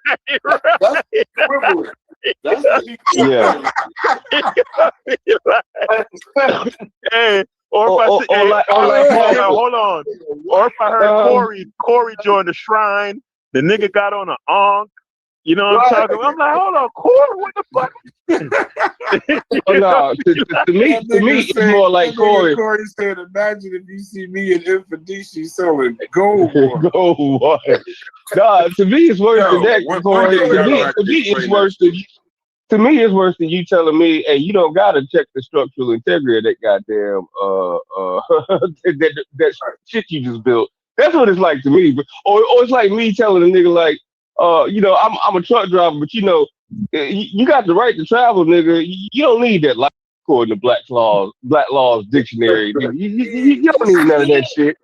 That's equivalent. That's the equivalent. Hey, or if hold on. Or if I heard Corey joined the shrine, the nigga got on an ankh. You know what I'm talking about? I'm like, hold on, Corey, what the fuck? No, to me, it's more like Corey. Corey said, imagine if you see me in Infidici selling gold wire. Gold wire. No, to me, it's worse than that, Corey. To me, it's worse than you. To me, it's worse than you telling me, hey, you don't gotta check the structural integrity of that goddamn that shit you just built. That's what it's like to me. Or it's like me telling a nigga like, I'm a truck driver, but you got the right to travel, nigga. You don't need that life according to Black Laws Dictionary. You don't need none of that shit.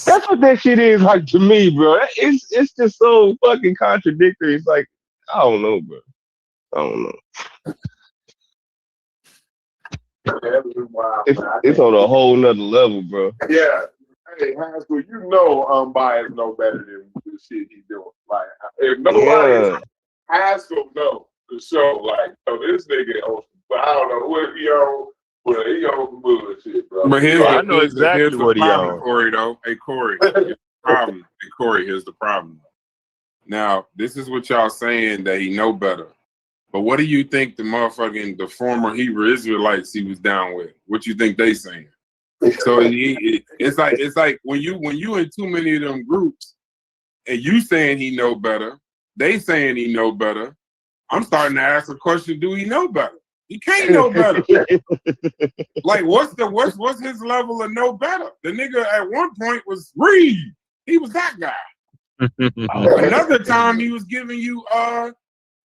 That's what that shit is like to me, bro. It's just so fucking contradictory. It's like, I don't know, bro. I don't know. It's on a whole nother level, bro. Yeah. Hey, Haskell, Unbiased know better than the shit he doing. Like, if nobody Haskell know the show, like, this nigga but I don't know what he on, but he on some bullshit, bro. But I know exactly what he on. Corey, though. Hey, Corey, here's the problem. Hey, Corey, here's the problem. Now, this is what y'all saying that he know better. But what do you think the former Hebrew Israelites he was down with? What you think they saying? So it's like when you in too many of them groups and you saying he know better, they saying he know better. I'm starting to ask the question: do he know better? He can't know better. Like what's his level of know better? The nigga at one point was Reed. He was that guy. Another time he was giving you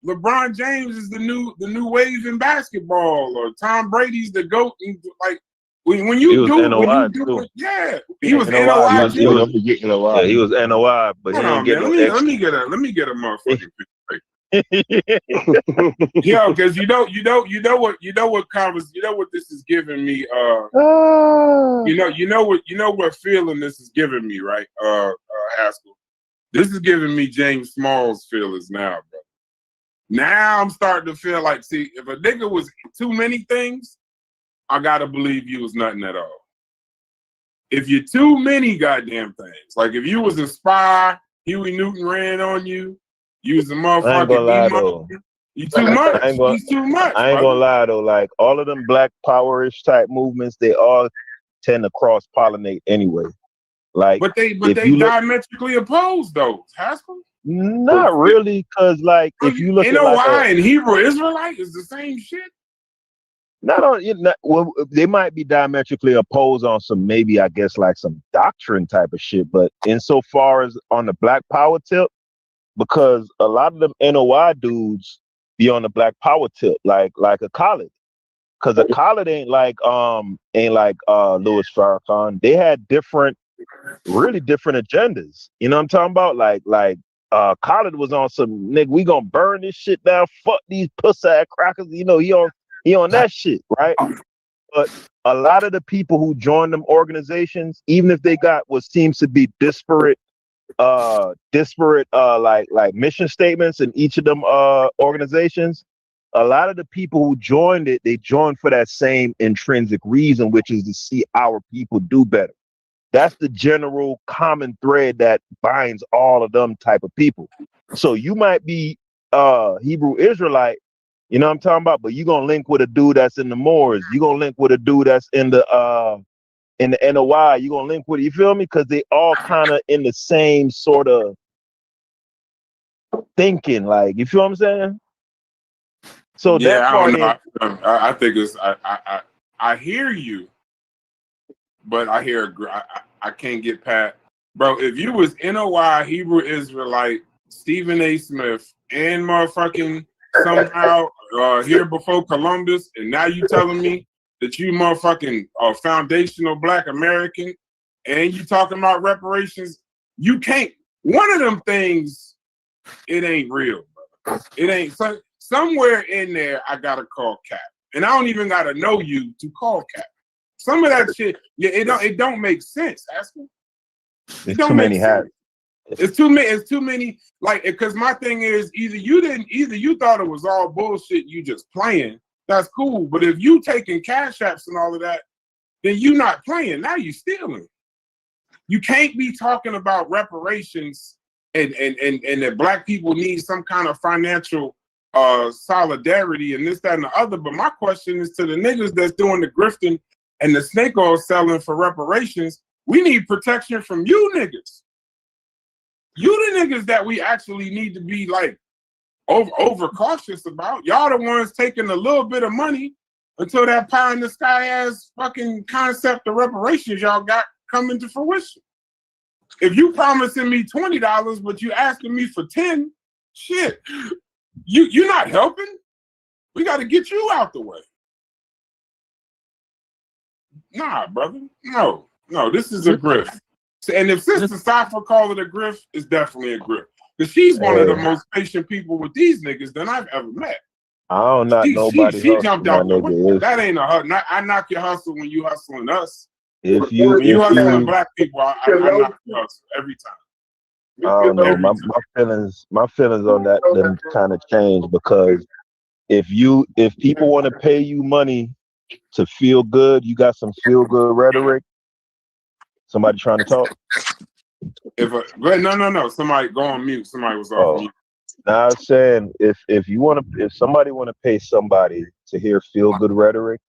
LeBron James is the new wave in basketball, or Tom Brady's the GOAT. Like when you do it, yeah, he was NOI. He was NOI, but he didn't get no extra. Let me get a motherfucking picture. Yeah, because you know what this is giving me. You know what feeling this is giving me, right? Haskell. This is giving me James Smalls feelings now, bro. Now I'm starting to feel like, see, if a nigga was too many things, I gotta believe you was nothing at all. If you're too many goddamn things, like if you was a spy, Huey Newton ran on you, you was a motherfucker. You too much. He's too much. I ain't gonna lie though, like all of them Black Power-ish type movements, they all tend to cross-pollinate anyway. Like, but they diametrically oppose those, Haskell. Not really, because like if you look at and Hebrew Israelite is the same shit. Well, they might be diametrically opposed on some, maybe I guess like some doctrine type of shit, but insofar as on the Black Power tip, because a lot of them NOI dudes be on the Black Power tip, like a Khalid. Because a Khalid ain't like Louis Farrakhan. They had really different agendas. You know what I'm talking about? Like Khalid was on some nigga, we gonna burn this shit down, fuck these pussy ass crackers. You know, he on that shit, right? But a lot of the people who joined them organizations, even if they got what seems to be disparate like mission statements in each of them organizations, a lot of the people who joined it, they joined for that same intrinsic reason, which is to see our people do better. That's the general common thread that binds all of them type of people. So you might be Hebrew Israelite, you know what I'm talking about, but you're gonna link with a dude that's in the Moors, you're gonna link with a dude that's in the NOI, you're gonna link with, you feel me? Because they all kind of in the same sort of thinking, like, you feel what I'm saying? So yeah, that part I think it's I hear you, but I can't get past, bro. If you was NOI, Hebrew Israelite, Stephen A. Smith, and motherfucking somehow here before Columbus, and now you telling me that you motherfucking foundational Black American, and you talking about reparations, you can't. One of them things it ain't real, bro. It ain't. Somewhere in there, I gotta call cap, and I don't even gotta know you to call cap. Some of that shit, yeah, it don't make sense. Ask him. There's too many hats. It's too many. It's too many. Like, because my thing is, either you thought it was all bullshit, you just playing. That's cool. But if you taking cash apps and all of that, then you not playing. Now you stealing. You can't be talking about reparations and that black people need some kind of financial solidarity and this, that, and the other. But my question is to the niggas that's doing the grifting and the snake oil selling for reparations. We need protection from you niggas. You the niggas that we actually need to be like over cautious about. Y'all the ones taking a little bit of money until that pie in the sky ass fucking concept of reparations y'all got coming to fruition. If you promising me $20, but you asking me for 10, shit, you're not helping. We got to get you out the way. Nah, brother. No, this is a grift. And if Sister Safa call it a grift, it's definitely a grift. Because she's one of the most patient people with these niggas than I've ever met. I don't knock nobody. She jumped out the that ain't a hustle. I knock your hustle when you hustling us. When you hustling black people, I knock your hustle every time. I don't know. My feelings on that them kind of change because if people want to pay you money to feel good, you got some feel good rhetoric. Somebody trying to talk? No. Somebody go on mute. Somebody was off mute. Now I'm saying if somebody want to pay somebody to hear feel good rhetoric,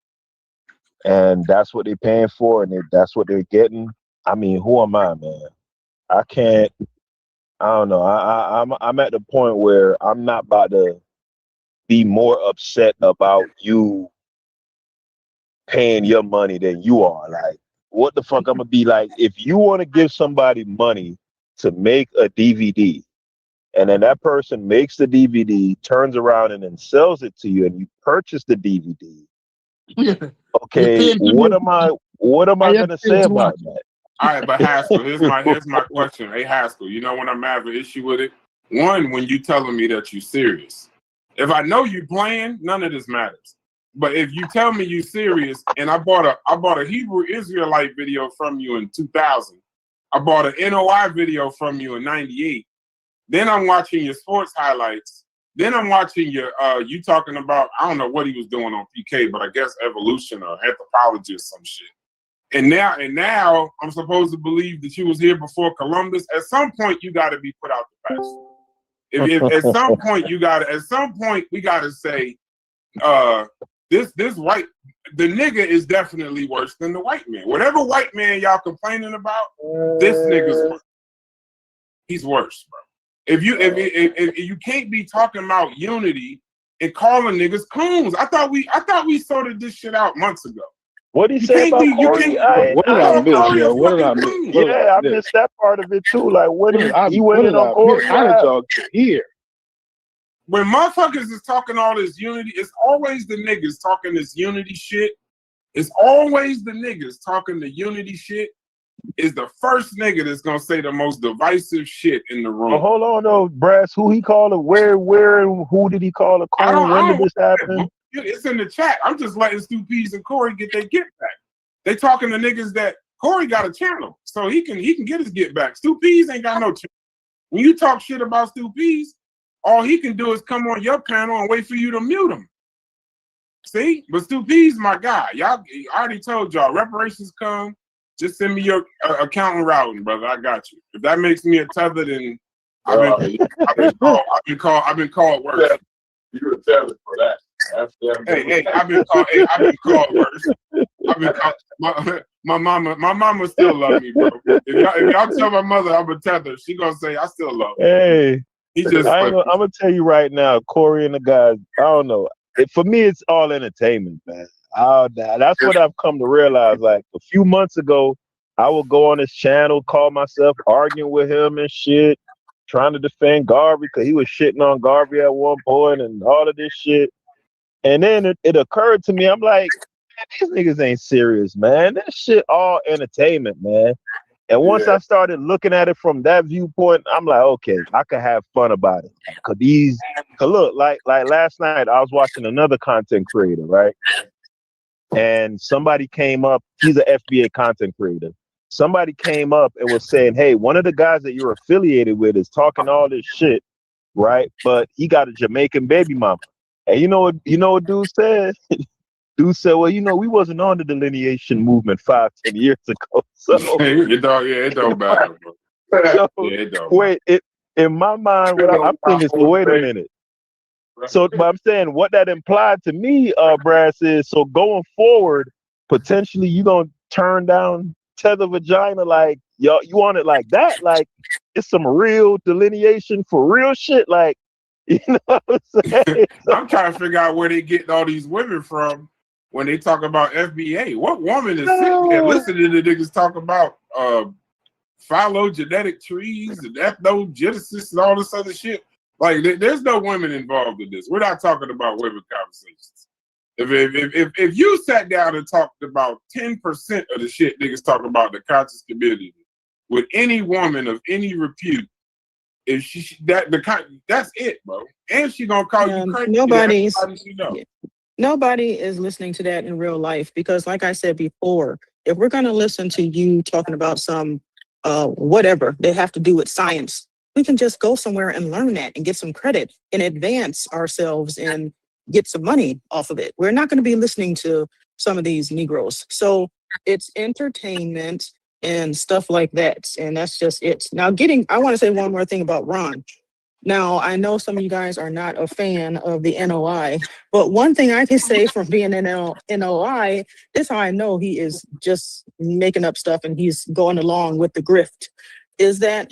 and that's what they're paying for, and that's what they're getting. I mean, who am I, man? I can't. I don't know. I'm at the point where I'm not about to be more upset about you paying your money than you are. Like, what the fuck I'm gonna be like if you want to give somebody money to make a DVD, and then that person makes the DVD, turns around and then sells it to you, and you purchase the DVD. Okay, what am I gonna say about that? All right, but Haskell, here's my question. Hey Haskell, you know when I'm having an issue with it? One, when you telling me that you serious. If I know you playing, none of this matters. But if you tell me you serious, and I bought a Hebrew Israelite video from you in 2000, I bought an NOI video from you in 98. Then I'm watching your sports highlights. Then I'm watching your you talking about, I don't know what he was doing on PK, but I guess evolution or anthropology or some shit. And now I'm supposed to believe that you was here before Columbus. At some point, you got to be put out the pasture. If at some point we gotta say, this white, the nigga is definitely worse than the white man. Whatever white man y'all complaining about, this nigga's worse. He's worse, bro. If you can't be talking about unity and calling niggas coons. I thought we sorted this shit out months ago. What did he say about Corey? What did I miss? I missed that part of it too. Like, when he went in on Corey? How did y'all get here? When motherfuckers is talking all this unity, it's always the niggas talking this unity shit. It's always the niggas talking the unity shit. Is the first nigga that's gonna say the most divisive shit in the room. Well, hold on, though, Brass. Who he called it? Where, and who did he call it? When did this happen? It's in the chat. I'm just letting StewPeas and Corey get their get back. They talking to niggas that Corey got a channel, so he can get his get back. StewPeas ain't got no channel. When you talk shit about StewPeas, all he can do is come on your panel and wait for you to mute him. See? But StewPeas, my guy. I already told y'all, reparations come. Just send me your accountant routing, brother. I got you. If that makes me a tether, then I've been called worse. You're a tether for that. Hey, I've been called worse. My mama still love me, bro. If y'all tell my mother I'm a tether, she gonna say I still love her. Hey, I'm gonna tell you right now, Corey and the guys. I don't know. For me, it's all entertainment, man. That's what I've come to realize. Like a few months ago, I would go on his channel, call myself arguing with him and shit, trying to defend Garvey because he was shitting on Garvey at one point and all of this shit. And then it occurred to me, I'm like, man, these niggas ain't serious, man. This shit all entertainment, man. And once I started looking at it from that viewpoint, I'm like, okay, I could have fun about it. Cause look, like last night, I was watching another content creator, right? And somebody came up. He's an FBA content creator. Somebody came up and was saying, hey, one of the guys that you're affiliated with is talking all this shit, right? But he got a Jamaican baby mama. And you know what dude said? Dude said, well, we wasn't on the delineation movement 5-10 years ago. So it don't matter, bro. So, It don't wait, in my mind, what I'm thinking is, wait a minute. So, but I'm saying what that implied to me, Brass, is so going forward, potentially you gonna turn down tether vagina, like you want it like that, like it's some real delineation for real shit, like you know what I'm saying? I'm trying to figure out where they getting all these women from when they talk about FBA. What woman is sitting there listening to niggas talk about phylogenetic trees and ethnogenesis and all this other shit? Like, there's no women involved in this. We're not talking about women conversations. If you sat down and talked about 10% of the shit niggas talk about in the conscious community with any woman of any repute, if that's it, bro. And she gonna call you crazy. Nobody is listening to that in real life because, like I said before, if we're gonna listen to you talking about some whatever they have to do with science, we can just go somewhere and learn that and get some credit and advance ourselves and get some money off of it. We're not going to be listening to some of these Negroes. So it's entertainment and stuff like that. And that's just it. Now I want to say one more thing about Ron. Now, I know some of you guys are not a fan of the NOI, but one thing I can say from being in NOI is how I know he is just making up stuff and he's going along with the grift, is that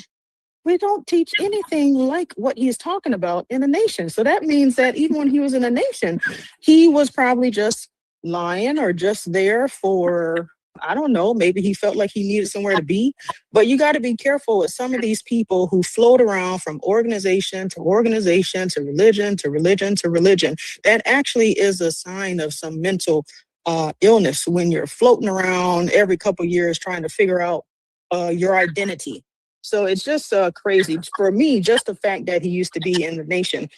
we don't teach anything like what he's talking about in the nation. So that means that even when he was in the nation, he was probably just lying or just there for, I don't know, maybe he felt like he needed somewhere to be. But you got to be careful with some of these people who float around from organization to organization to religion to religion to religion. That actually is a sign of some mental illness when you're floating around every couple of years trying to figure out your identity. So it's just crazy for me, just the fact that he used to be in the nation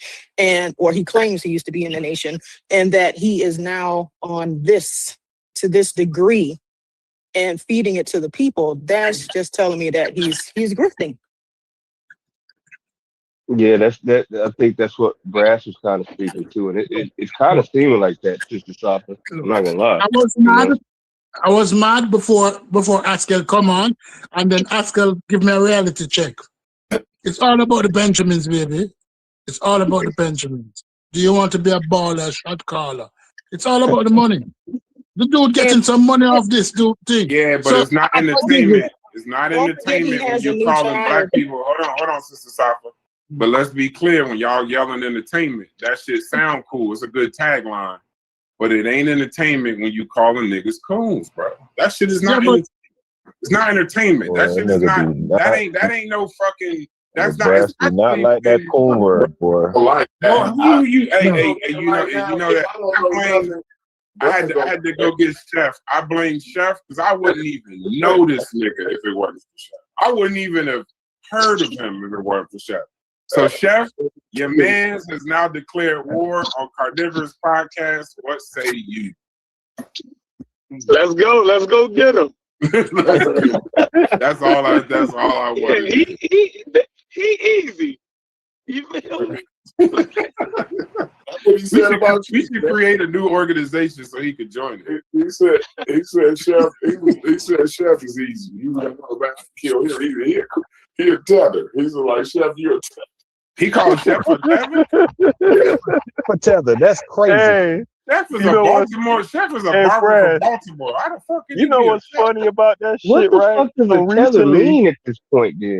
or he claims he used to be in the nation and that he is now on this to this degree and feeding it to the people. That's just telling me that he's grifting. Yeah, I think that's what Brass was kind of speaking to, and it's kind of seeming like that, Sister Sapa. I'm not gonna lie. I was mad before Askel come on, and then Askel give me a reality check. It's all about the Benjamins, baby. It's all about the Benjamins. Do you want to be a baller, shot caller? It's all about the money. The dude getting some money off this dude thing. Yeah, but it's not entertainment. It's not entertainment when you're calling black people. Hold on, Sister Sapa. But let's be clear, when y'all yelling entertainment, that shit sound cool. It's a good tagline. But it ain't entertainment when you calling niggas coons, bro. That shit is not it's not entertainment. Boy, that shit is not that ain't no fucking that's not like that coon word, boy. You know that I had to go get Chef. I blame Chef because I wouldn't even know this nigga if it wasn't for Chef. I wouldn't even have heard of him if it weren't for Chef. So, Chef, your man has now declared war on Carnivorous Podcast. What say you? Let's go get him. That's all I want. He easy. You feel me? We should create a new organization so he could join it. He said Chef is easy. You gotta go back and kill him. He a tether. He's like, Chef, you're a tether. He called Chef a tether? For tether, that's crazy. Hey, Chef is a Baltimore. Chef is a barber from Baltimore. How the fuck can you know what's funny about that shit, right? What the fuck does a tether mean at this point, then?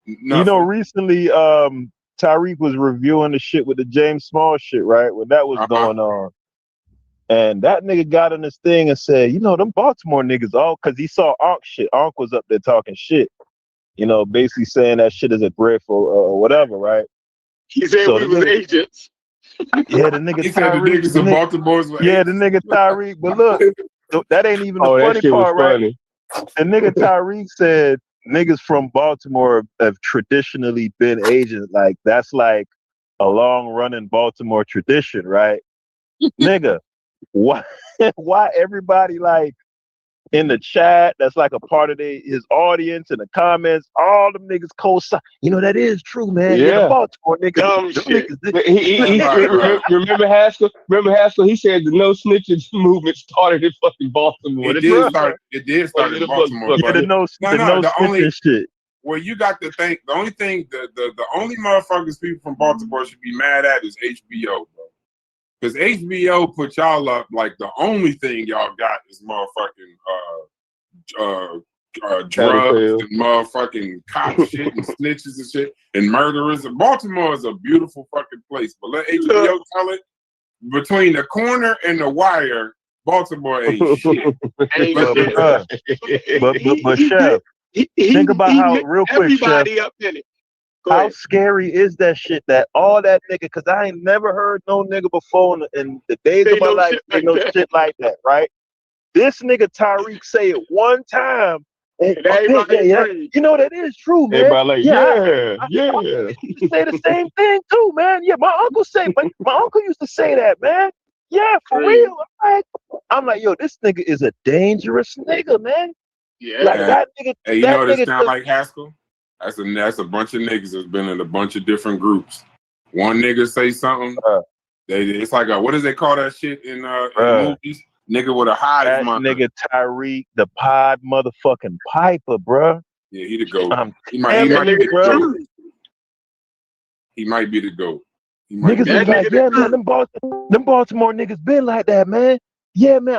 You know, recently, Tyreek was reviewing the shit with the James Small shit, right? When that was going on. And that nigga got on this thing and said, you know, them Baltimore niggas all, because he saw Ankh shit. Ankh was up there talking shit. You know, basically saying that shit is a grift or whatever, right? He said we was agents. Yeah, the nigga he said the niggas in Baltimore's the nigga Tyreek. But look, that ain't even the funny part, right? And nigga Tyreek said niggas from Baltimore have traditionally been agents. Like that's like a long running Baltimore tradition, right? Nigga, why everybody like in the chat that's like a part of his audience in the comments, all them niggas co-sign. You know that is true, man. Yeah, the Baltimore niggas. Dumb shit. Remember Haskell? Remember Haskell? He said the no snitching movement started in fucking Baltimore. It did start in Baltimore. Yeah, the no snitching shit. Well, you got to think the only thing the only motherfuckers people from Baltimore should be mad at is HBO, bro. Because HBO put y'all up like the only thing y'all got is motherfucking drugs and motherfucking cop shit and snitches and shit and murderers. And Baltimore is a beautiful fucking place. But let HBO tell it, between the corner and the wire, Baltimore ain't shit. But Chef, think about how real quick, Chef, up in it. how scary is that shit that all that nigga, because I ain't never heard no nigga before in the days of my life say no shit like that, right? This nigga Tyreek say it one time. And you know that is true, man. Everybody like, yeah. I used to say the same thing too, man. Yeah, my uncle used to say that, man. Yeah, for real. I'm like, yo, this nigga is a dangerous nigga, man. Yeah. Like that nigga. Hey, you know this sound like Haskell? That's a bunch of niggas that's been in a bunch of different groups. One nigga say something, it's like what does they call that shit in movies? Nigga with a hide. That nigga Tyreek, the pod motherfucking piper, bruh. Yeah, he the GOAT. He might be the GOAT. Niggas be like, yeah, man, them Baltimore niggas been like that, man. Yeah, man,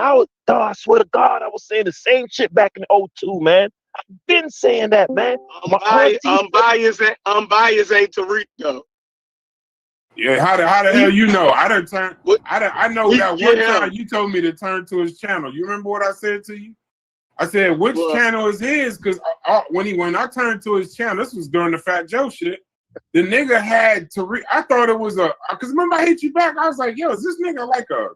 I swear to God, I was saying the same shit back in 2002, man. I've been saying that, man. Unbiased ain't Tariq though. Yeah, how the hell you know? I know that one time you told me to turn to his channel. You remember what I said to you? I said, which channel is his? Because when I turned to his channel, this was during the Fat Joe shit. The nigga had Tariq. I thought it was because remember I hit you back. I was like, yo, is this nigga like a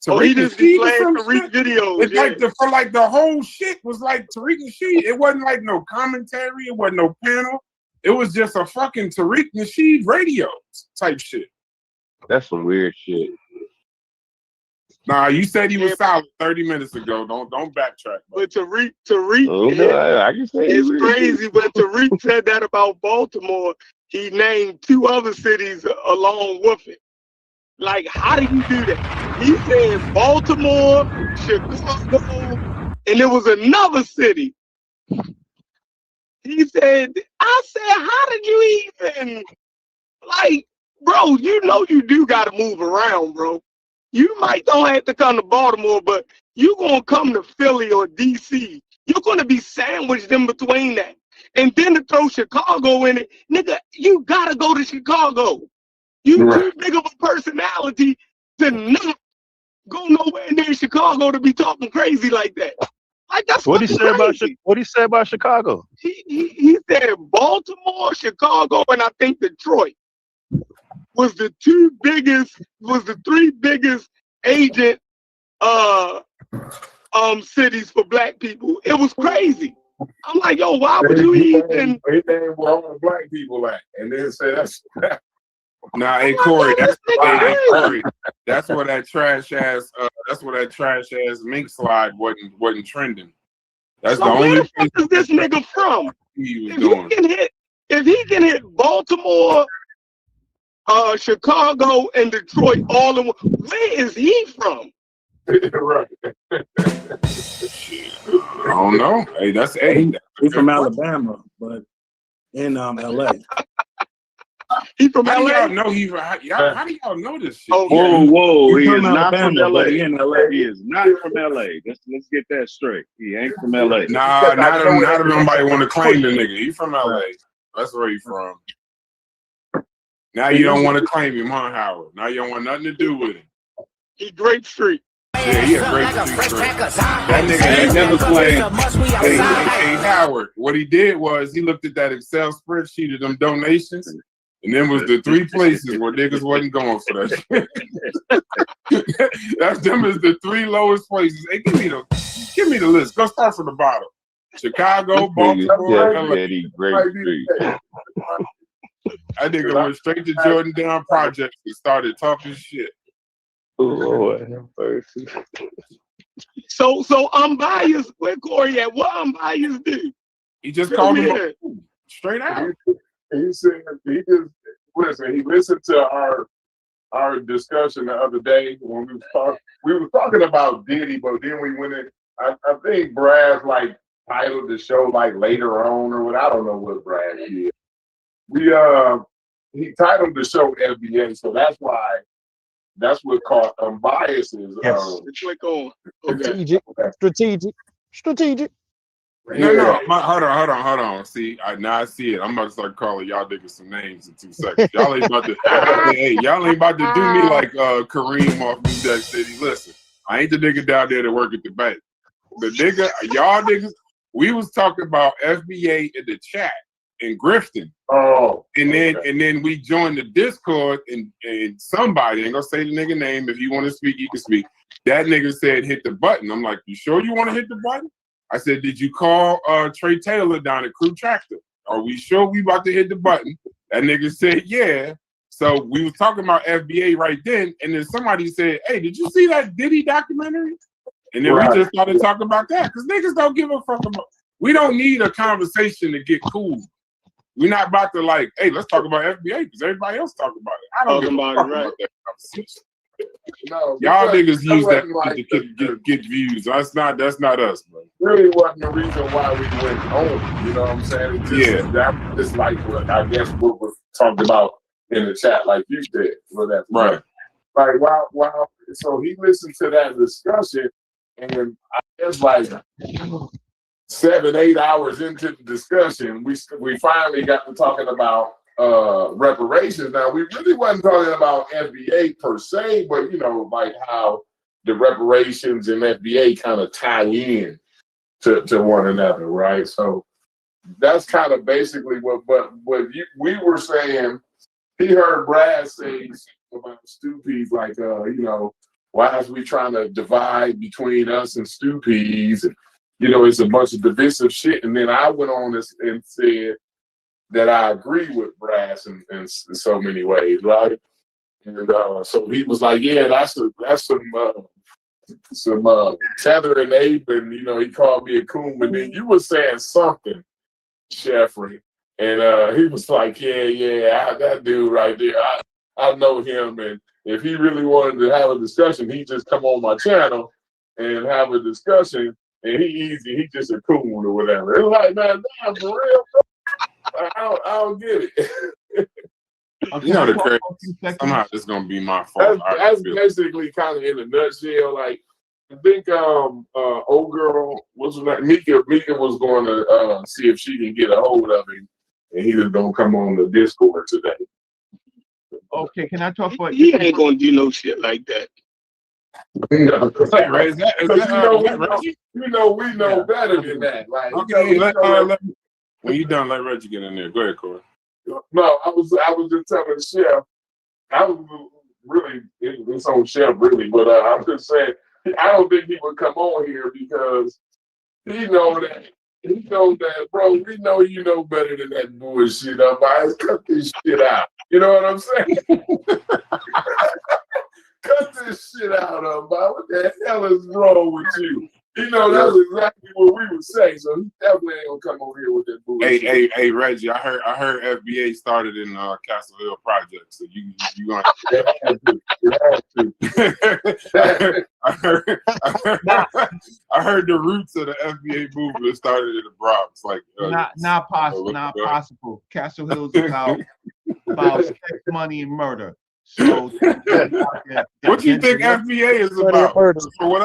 Tariq? He just be playing Tariq videos. It's like the whole shit was like Tariq Nasheed. It wasn't like no commentary. It wasn't no panel. It was just a fucking Tariq Nasheed radio type shit. That's some weird shit. Nah, you said he was solid 30 minutes ago. Don't backtrack. But Tariq, I can say it's crazy. But Tariq said that about Baltimore. He named 2 other cities along with it. Like, how do you do that? He said Baltimore, Chicago, and there was another city. He said, I said, how did you even, like, bro, you know you do got to move around, bro. You might don't have to come to Baltimore, but you're going to come to Philly or D.C. You're going to be sandwiched in between that. And then to throw Chicago in it, nigga, you got to go to Chicago. You too big of a personality to not go nowhere near Chicago to be talking crazy like that. Like that's what he said crazy. What he said about Chicago? He said Baltimore, Chicago, and I think Detroit was the 3 biggest agent cities for black people. It was crazy. I'm like, yo, why would you even? Where all the black people at? And then say that's. Nah, hey Corey, that's where that trash ass mink slide wasn't trending. That's so the only. Where the fuck is this nigga from? If he can hit Baltimore, Chicago, and Detroit all in one, where is he from? Right. I don't know. Hey, He's from Alabama, but in LA. He from LA? How do y'all know this shit? Oh, whoa. He is not Alabama, from LA. He in LA. He is not from LA. Let's get that straight. He ain't from LA. Nah, not everybody want to claim the nigga. He from LA. That's where he from. Now you don't want to claim him, huh, Howard? Now you don't want nothing to do with him. He Grape Street. Yeah, he a Grape Street. That nigga ain't never claimed. Hey, Howard, what he did was he looked at that Excel spreadsheet of them donations, and then was the 3 places where niggas wasn't going for that shit. That's them is the 3 lowest places. Hey, give me the list. Go start from the bottom. Chicago, Baltimore, LA. Daddy, great street. That nigga went straight to Jordan Down Projects and started talking shit. Oh, Lord have mercy. So Unbiased, where Corey at? What Unbiased do? He just called him straight out. He said he just listen. He listened to our discussion the other day when we were talking about Diddy, but then we went in. I think Brad like titled the show like later on or what. I don't know what Brad did. He titled the show FBA, so that's why. That's what called Unbiased is. Yes. Click on. Strategic. Strategic. No, hold on. See, now I see it. I'm about to start calling y'all niggas some names in 2 seconds. Y'all ain't about to, y'all ain't about to do me like Kareem off New Jack City. Listen, I ain't the nigga down there that work at the bank. The nigga, y'all niggas, we was talking about FBA in the chat and grifting. And then we joined the Discord and somebody, ain't gonna say the nigga name, if you want to speak, you can speak. That nigga said hit the button. I'm like, you sure you want to hit the button? I said, did you call Trey Taylor down at Crew Tractor? Are we sure we about to hit the button? That nigga said, yeah. So we was talking about FBA right then, and then somebody said, hey, did you see that Diddy documentary? And then we just started talking about that, because niggas don't give a fuck about. We don't need a conversation to get cool. We're not about to like, hey, let's talk about FBA because everybody else talking about it. I don't give a fuck about that conversation. No, y'all niggas use that like to get views. That's not us, bro. Really wasn't the reason why we went home. You know what I'm saying? That is like what I guess what was talked about in the chat, like you said. Right. Like wow. So he listened to that discussion, and I guess like 7-8 hours into the discussion, we finally got to talking about reparations. Now we really wasn't talking about FBA per se, but you know, like how the reparations and FBA kind of tie in to one another, right? So that's kind of basically what we were saying. He heard Brad say about StewPeas, like you know, why is we trying to divide between us and StewPeas? And you know, it's a bunch of divisive shit. And then I went on this and said that I agree with Brass in so many ways, right? And so he was like, yeah, that's some tether and ape, and you know, he called me a coon. But then you were saying something, Jeffrey, and he was like, yeah, that dude right there, I know him, and if he really wanted to have a discussion, he'd just come on my channel and have a discussion. And he just a coon or whatever. It's like, man, damn, for real, I don't get it. You know the crazy. Somehow it's gonna be my fault. That's basically kind of in a nutshell. Like I think old girl, what's her name? Mika was going to see if she can get a hold of him, and he was gonna come on the Discord today. Okay, can I talk about? He ain't gonna do no shit like that. We know better than that. Like, okay, when you done, let Reggie get in there. Go ahead, Corey. No, I was just telling Chef. I was really it's on Chef really, but I'm just saying I don't think he would come on here because he know that, bro. We know you know better than that bullshit. Unbiased, cut this shit out. You know what I'm saying? Cut this shit out, Unbiased. What the hell is wrong with you? You know, that's exactly what we would say. So he definitely ain't gonna come over here with that bullshit. Hey, Reggie, I heard FBA started in Castle Hill Project. So you gonna I heard the roots of the FBA movement started in the Bronx. Like not possible. Castle Hill's about sex, money, and murder. So what do you think FBA is about? For what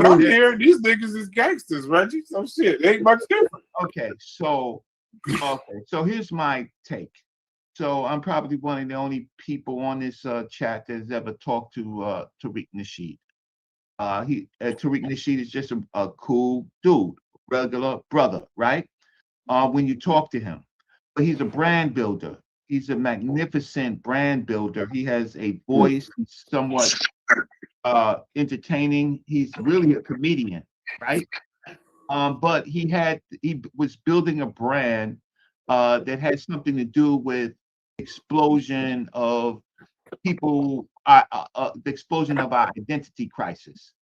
I'm hearing, these niggas is gangsters, Reggie. Some shit. It ain't much different. Okay, so here's my take. So I'm probably one of the only people on this chat that's ever talked to Tariq Nasheed. Tariq Nasheed is just a cool dude, regular brother, right? When you talk to him, but he's a brand builder. He's a magnificent brand builder. He has a voice. He's somewhat entertaining. He's really a comedian, right? But he was building a brand that had something to do with explosion of people, the explosion of our identity crisis,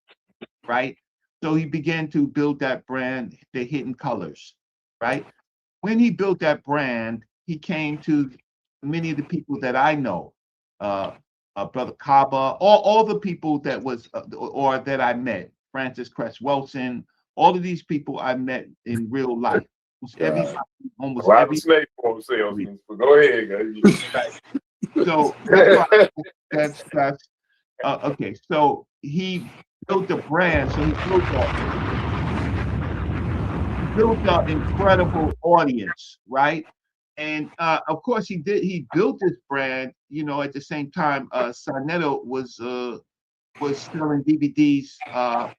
right? So he began to build that brand, the Hidden Colors, right? When he built that brand, he came to many of the people that I know, Brother Kaba, all the people that was or that I met, Francis Cress Wilson, all of these people I met in real life. Almost A lot every of snake oil salesmen. But go ahead, guys. So that's okay. So he built a brand. So he built an incredible audience, right? And of course he did. He built this brand. You know, at the same time, Sarnetto was selling DVDs on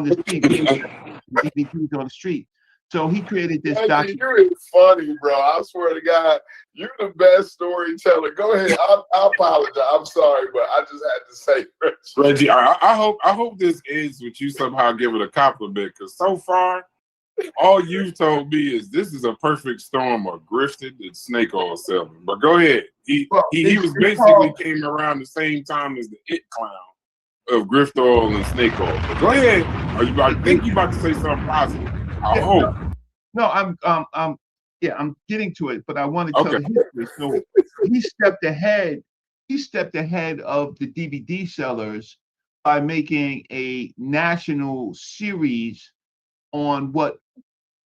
the street, DVDs on the street. So he created this documentary. You're funny, bro. I swear to God, you're the best storyteller. Go ahead. I apologize. I'm sorry, but I just had to say, Reggie, I hope this ends with you somehow giving a compliment, because so far, all you've told me is this is a perfect storm of grifted and snake oil selling. But go ahead. He was basically came around the same time as the It Clown of grift oil and snake oil. But go ahead. I think you about to say something positive. I hope. No, I'm getting to it, but I want to tell the history. So he stepped ahead. He stepped ahead of the DVD sellers by making a national series on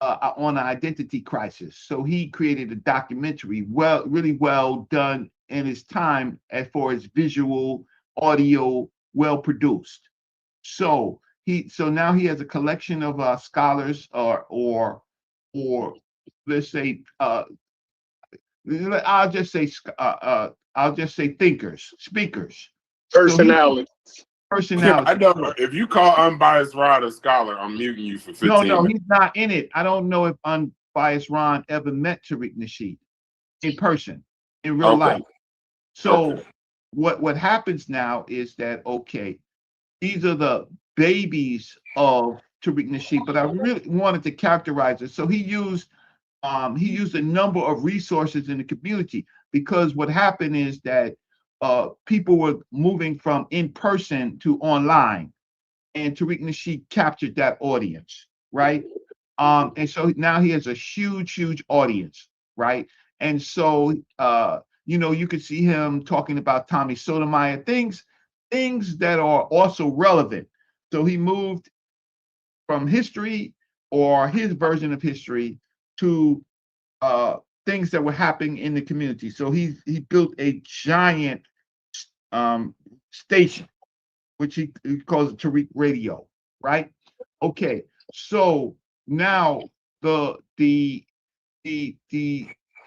on an identity crisis. So he created a documentary, really well done in his time as far as visual, audio, well produced. So now he has a collection of scholars or let's say I'll just say thinkers, speakers, personalities. I know. If you call Unbiased Rod a scholar, I'm muting you for 15 minutes. No, he's not in it. I don't know if Unbiased Ron ever met Tariq Nasheed in person, in real life. So what happens now is that, these are the babies of Tariq Nasheed, but I really wanted to characterize it. So he used a number of resources in the community, because what happened is that people were moving from in person to online, and Tariq Nasheed captured that audience, right? And so now he has a huge audience, right? And so you could see him talking about Tommy Sotomayor, things that are also relevant. So he moved from history, or his version of history, to things that were happening in the community. So he built a giant station, which he calls Tariq Radio, right? Okay, so now the issue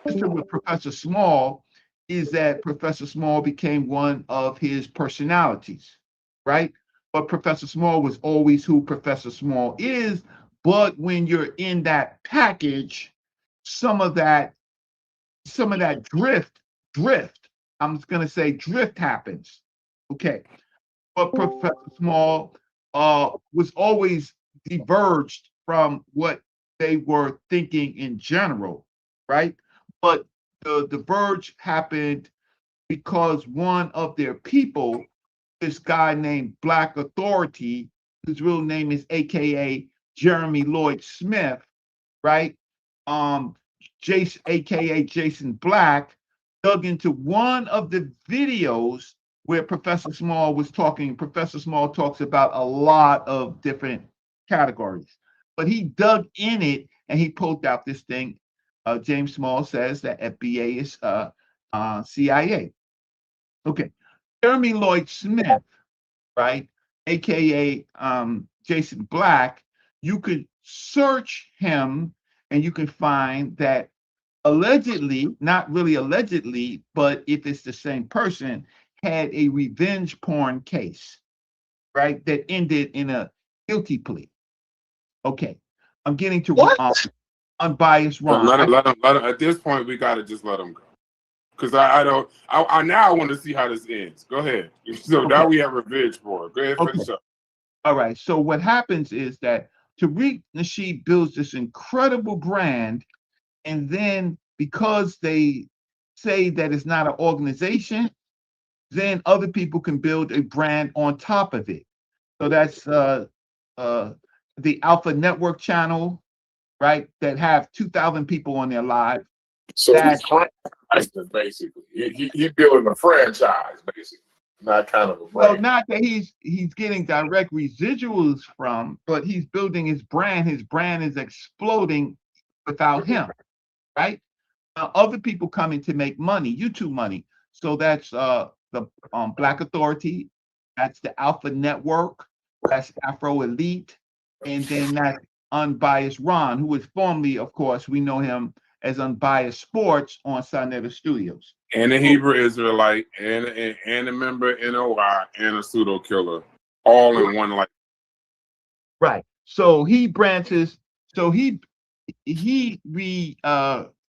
with Professor Small is that Professor Small became one of his personalities, right? But Professor Small was always who Professor Small is. But when you're in that package, some of that drift, I'm just going to say drift happens. Okay. But Professor Small was always diverged from what they were thinking in general, right? But the diverge happened because one of their people, this guy named Black Authority, whose real name is AKA Jeremy Lloyd Smith, right? Jason, AKA Jason Black, dug into one of the videos where Professor Small was talking. Professor Small talks about a lot of different categories, but he dug in it and he pulled out this thing. James Small says that FBA is CIA. Okay. Jeremy Lloyd Smith, right, AKA Jason Black, you could search him and you can find that allegedly, not really allegedly, but if it's the same person, had a revenge porn case, right, that ended in a guilty plea. Okay, I'm getting to Unbiased Ron. Let him. At this point, we gotta just let him go, because I now want to see how this ends. Go ahead. So now we have revenge porn. Go ahead, finish up. All right. So what happens is that Tariq Nasheed builds this incredible brand, and then because they say that it's not an organization, then other people can build a brand on top of it. So that's the Alpha Network channel, right? That have 2,000 people on their live. So he's franchising, basically. He's building a franchise, basically. Not kind of a brand. Well, not that he's getting direct residuals from, but he's building his brand. His brand is exploding without him, right? Other people coming to make money, YouTube money. So that's the Black Authority, that's the Alpha Network, that's Afro Elite, and then that's Unbiased Ron, who is formerly, of course, we know him as Unbiased Sports on Sinetta Studios. And a Hebrew Israelite, and a member of NOI, and a pseudo killer, all in one life. Right. So he branches. So he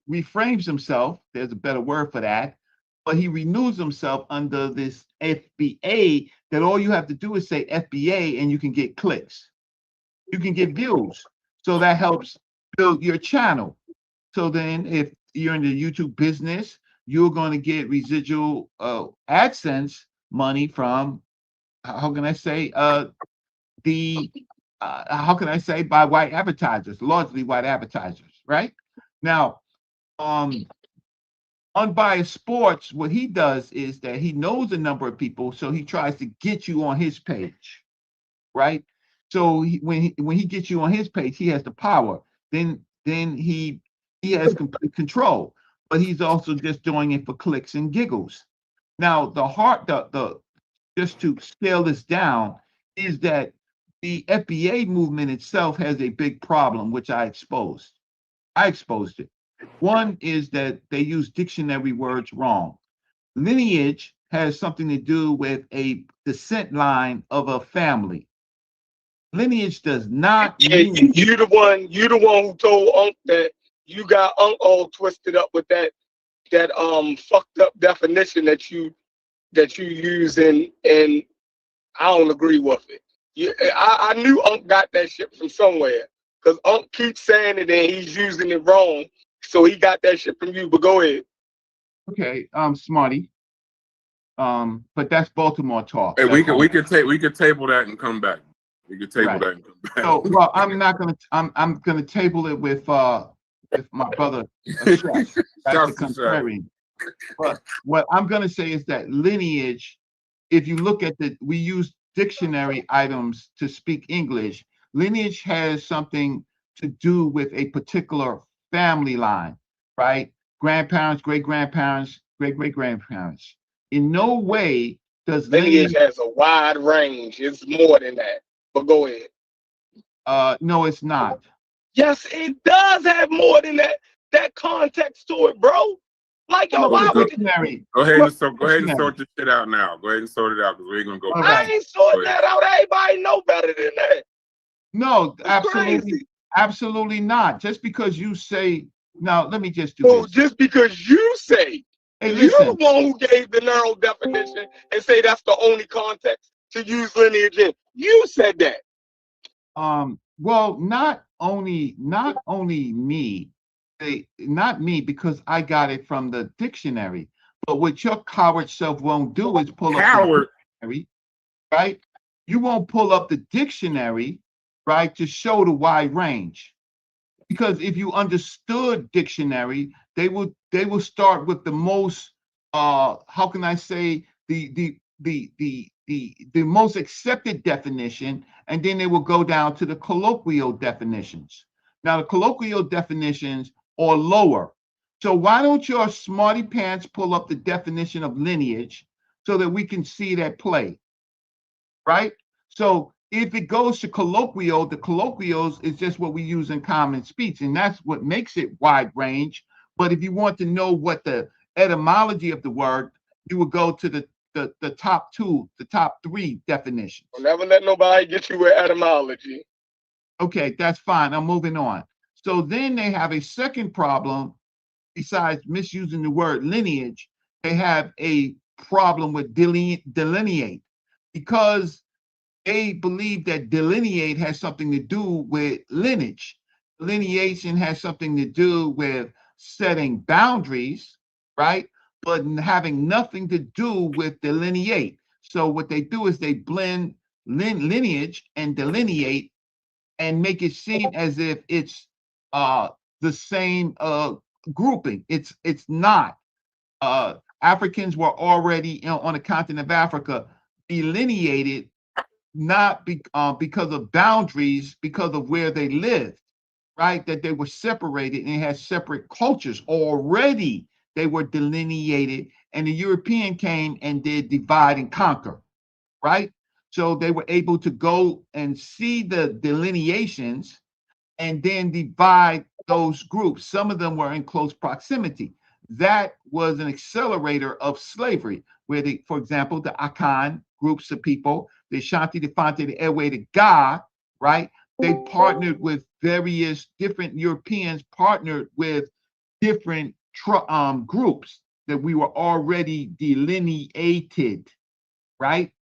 reframes himself. There's a better word for that, but he renews himself under this FBA. That all you have to do is say FBA, and you can get clicks. You can get views. So that helps build your channel. So then, if you're in the YouTube business, you're going to get residual AdSense money from, how can I say, by white advertisers, largely white advertisers, right? Now, Unbiased Sports, what he does is that he knows a number of people, so he tries to get you on his page, right? So when he gets you on his page, he has the power. Then he has complete control. But he's also just doing it for clicks and giggles. Now, just to scale this down, is that the FBA movement itself has a big problem, which I exposed. I exposed it. One is that they use dictionary words wrong. Lineage has something to do with a descent line of a family. Lineage does not mean. You the one who told Unc that you got Unc all twisted up with that fucked up definition that you use, and I don't agree with it. I knew Unc got that shit from somewhere, because Unc keeps saying it and he's using it wrong, so he got that shit from you. But go ahead. Okay, Smarty. But that's Baltimore talk. Hey, we could table that and come back. We could table that and come back. So, well, I'm gonna table it with my brother. But what I'm gonna say is that lineage, if you look at we use dictionary items to speak English. Lineage has something to do with a particular family line, right? Grandparents, great-grandparents, great-great-grandparents. In no way does lineage has a wide range. It's more than that. But go ahead. No, it's not. Yes, it does have more than that. That context to it, bro. Like, yo, why would Go ahead and sort this shit out now. Go ahead and sort it out, because we ain't gonna go. I ain't sorting that out. Everybody know better than that. No, absolutely not. Just because you say, now let me just do this. Just because you say, hey, you're the one who gave the narrow definition and say that's the only context to use lineage in. You said that. Well, not only me, not me, because I got it from the dictionary. But what your coward self won't do is pull up the dictionary, right? You won't pull up the dictionary, right, to show the wide range. Because if you understood dictionary, they will start with the most how can I say, the most accepted definition, and then they will go down to the colloquial definitions. Now, the colloquial definitions are lower. So why don't your smarty pants pull up the definition of lineage so that we can see that play, right? So if it goes to colloquial, the colloquials is just what we use in common speech, and that's what makes it wide range. But if you want to know what the etymology of the word, you would go to the top three definitions. I'll never let nobody get you with etymology. Okay, that's fine. I'm moving on. So then they have a second problem. Besides misusing the word lineage, they have a problem with delineate, because they believe that delineate has something to do with lineage. Delineation has something to do with setting boundaries, right? But having nothing to do with delineate. So what they do is they blend lineage and delineate and make it seem as if it's the same grouping. It's not. Africans were already on the continent of Africa delineated not because of boundaries, because of where they lived, right? That they were separated and had separate cultures already. They were delineated, and the European came and did divide and conquer, right? So they were able to go and see the delineations and then divide those groups. Some of them were in close proximity. That was an accelerator of slavery, where for example, the Akan groups of people, the Ashanti, the Fante, the Ewe, the Ga, right? They partnered with various different Europeans, partnered with different groups that we were already delineated, right?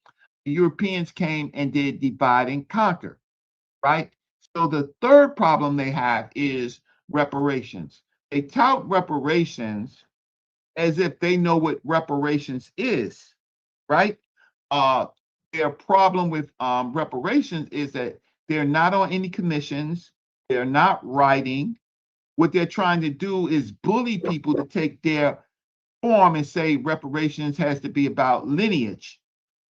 The Europeans came and did divide and conquer, right? So the third problem they have is reparations. They tout reparations as if they know what reparations is, right? Their problem with reparations is that they're not on any commissions, they're not writing. What they're trying to do is bully people to take their form and say reparations has to be about lineage.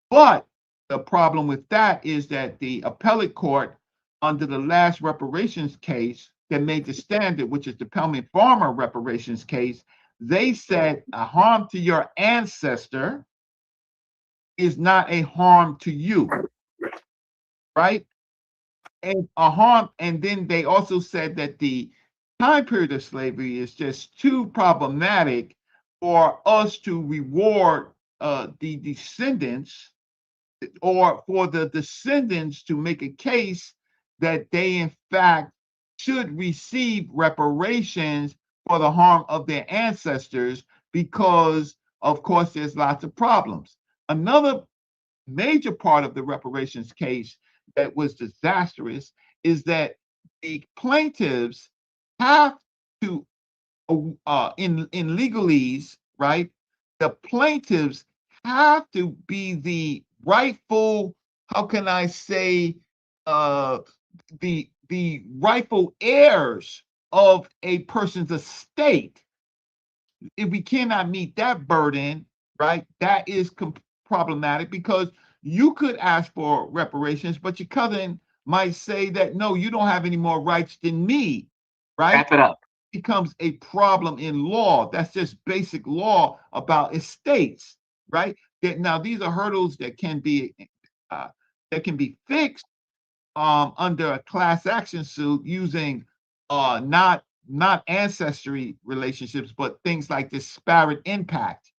But the problem with that is that the appellate court, under the last reparations case that made the standard, which is the Pelman Farmer reparations case, they said a harm to your ancestor is not a harm to you, right? And a harm, and then they also said that the time period of slavery is just too problematic for us to reward the descendants, or for the descendants to make a case that they in fact should receive reparations for the harm of their ancestors, because of course there's lots of problems. Another major part of the reparations case that was disastrous is that the plaintiffs have to in legalese, right? The plaintiffs have to be the rightful, how can I say, the rightful heirs of a person's estate. If we cannot meet that burden, right, that is problematic, because you could ask for reparations, but your cousin might say that no, you don't have any more rights than me, right? Wrap it up. Becomes a problem in law. That's just basic law about estates, right? Now these are hurdles that can be fixed under a class action suit using not ancestry relationships, but things like disparate impact,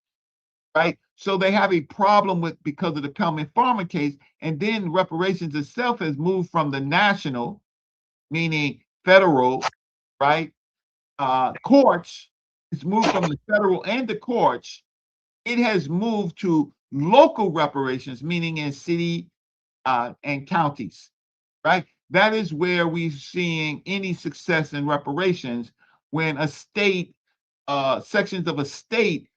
right? So they have a problem with, because of the Pelman Farmer case, and then reparations itself has moved from the national, meaning federal, right? Courts, it's moved from the federal and the courts. It has moved to local reparations, meaning in city and counties, right? That is where we're seeing any success in reparations, when a state, sections of a state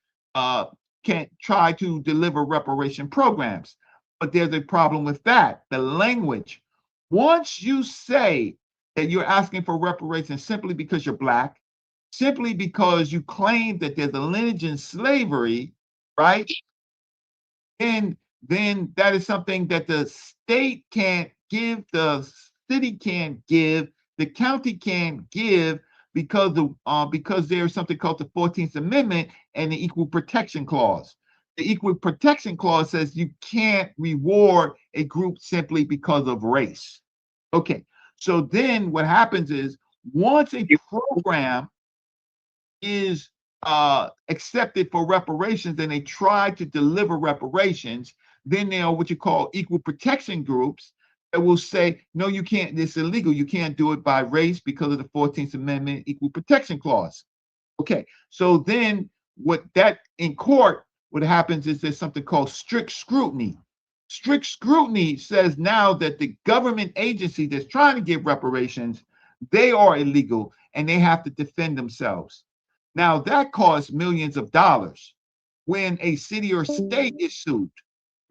can try to deliver reparation programs. But there's a problem with that, the language. Once you say that you're asking for reparations simply because you're Black, simply because you claim that there's a lineage in slavery, right? Then that is something that the state can't give, the city can't give, the county can't give, because there's something called the 14th Amendment and the Equal Protection Clause. The Equal Protection Clause says you can't reward a group simply because of race. Okay, so then what happens is, once a program is accepted for reparations and they try to deliver reparations, then there are what you call equal protection groups that will say, no, you can't, it's illegal. You can't do it by race because of the 14th Amendment Equal Protection Clause. Okay, so then what that in court, what happens is there's something called strict scrutiny. strict scrutiny says now that the government agency that's trying to give reparations, they are illegal and they have to defend themselves. Now that costs millions of dollars when a city or state is sued,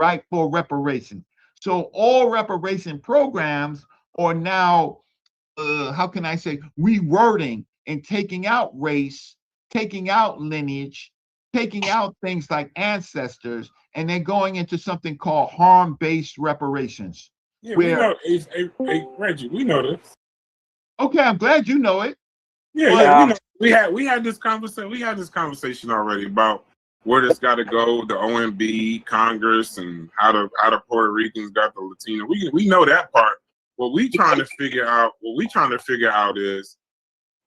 right, for reparations. So all reparation programs are now, how can I say, rewording and taking out race, taking out lineage, taking out things like ancestors, and they're going into something called harm-based reparations. Yeah, where, we know. Hey, Reggie, we know this. Okay, I'm glad you know it. Yeah, we know. We had this conversation. We had this conversation already about where this got to go, the OMB, Congress, and how the Puerto Ricans got the Latino. We know that part. What we trying to figure out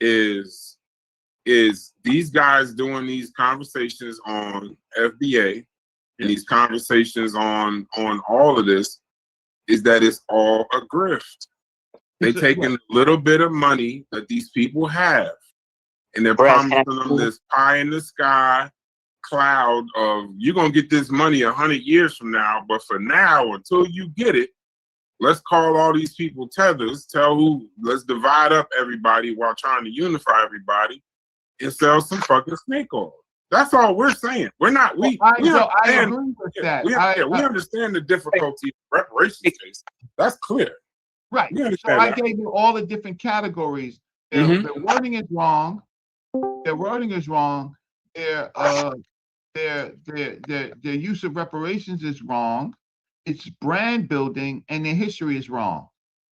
is these guys doing these conversations on FBA and these conversations on all of this, is that it's all a grift. They're taking a little bit of money that these people have, and they're promising them this pie in the sky cloud of, you're going to get this money 100 years from now, but for now, until you get it, let's call all these people tethers, let's divide up everybody while trying to unify everybody and sell some fucking snake oil. That's all we're saying. We're not, we understand the difficulty of reparations case. That's clear. Right. So I gave you all the different categories. Their wording is wrong. Their wording is wrong. Their use of reparations is wrong. It's brand building, and their history is wrong.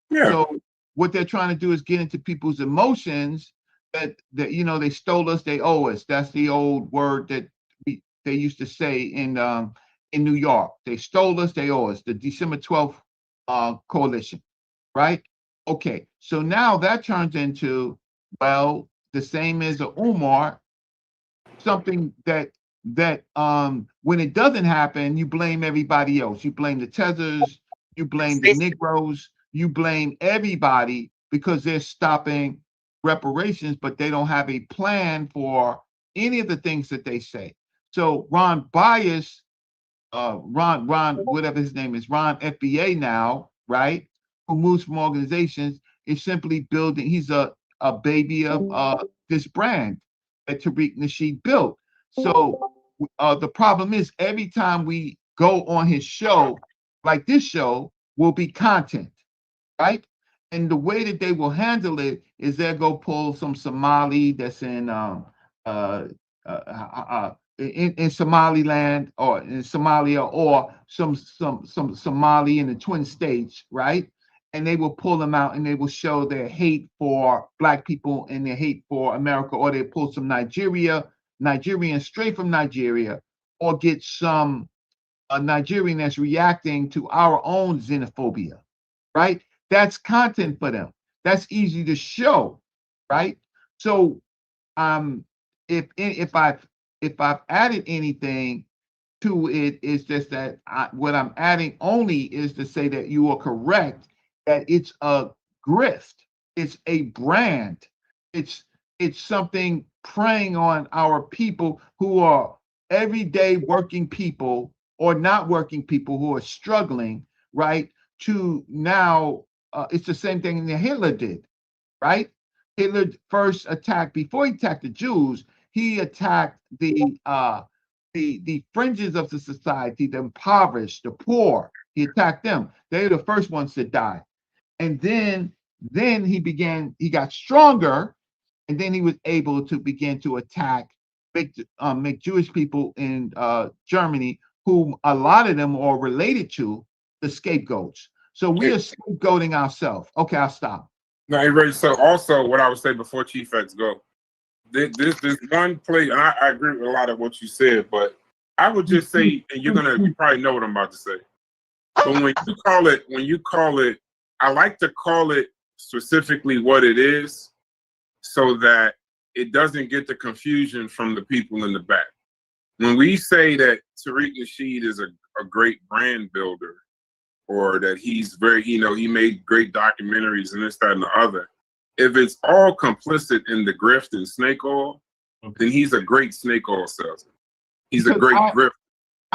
Yeah. So what they're trying to do is get into people's emotions that they stole us, they owe us. That's the old word that they used to say in New York. They stole us, they owe us. The December 12th coalition. Right? Okay, so now that turns into, well, the same as a Umar, something that when it doesn't happen, you blame everybody else. You blame the tethers, you blame the Negroes, you blame everybody because they're stopping reparations, but they don't have a plan for any of the things that they say. So Ron Bias, Ron, whatever his name is, Ron FBA now, right? Who moves from organizations is simply building. He's a baby of this brand that Tariq Nasheed built. So the problem is every time we go on his show, like this show, will be content, right? And the way that they will handle it is they'll go pull some Somali that's in Somaliland or in Somalia, or some Somali in the Twin States, right? And they will pull them out and they will show their hate for Black people and their hate for America, or they pull some Nigerian straight from Nigeria, or get some Nigerian that's reacting to our own xenophobia, right? That's content for them. That's easy to show, right? So if I've added anything to it, it's just that what I'm adding only is to say that you are correct, that it's a grift, it's a brand, it's something preying on our people who are everyday working people or not working people who are struggling, right? To now, it's the same thing that Hitler did, right? Hitler first attacked, before he attacked the Jews, he attacked the fringes of the society, the impoverished, the poor. He attacked them. They're the first ones to die. And then he got stronger, and then he was able to begin to attack, make Jewish people in Germany, whom a lot of them are related to, the scapegoats. So we are scapegoating ourselves. Okay, I'll stop. No, Ray. So also, what I would say before Chief X go, this one play, and I agree with a lot of what you said, but I would just say, and you probably know what I'm about to say. But when you call it, I like to call it specifically what it is, so that it doesn't get the confusion from the people in the back. When we say that Tariq Nasheed is a great brand builder, or that he's he made great documentaries and this, that, and the other, if it's all complicit in the grift and snake oil, then he's a great snake oil salesman. He's a great grifter.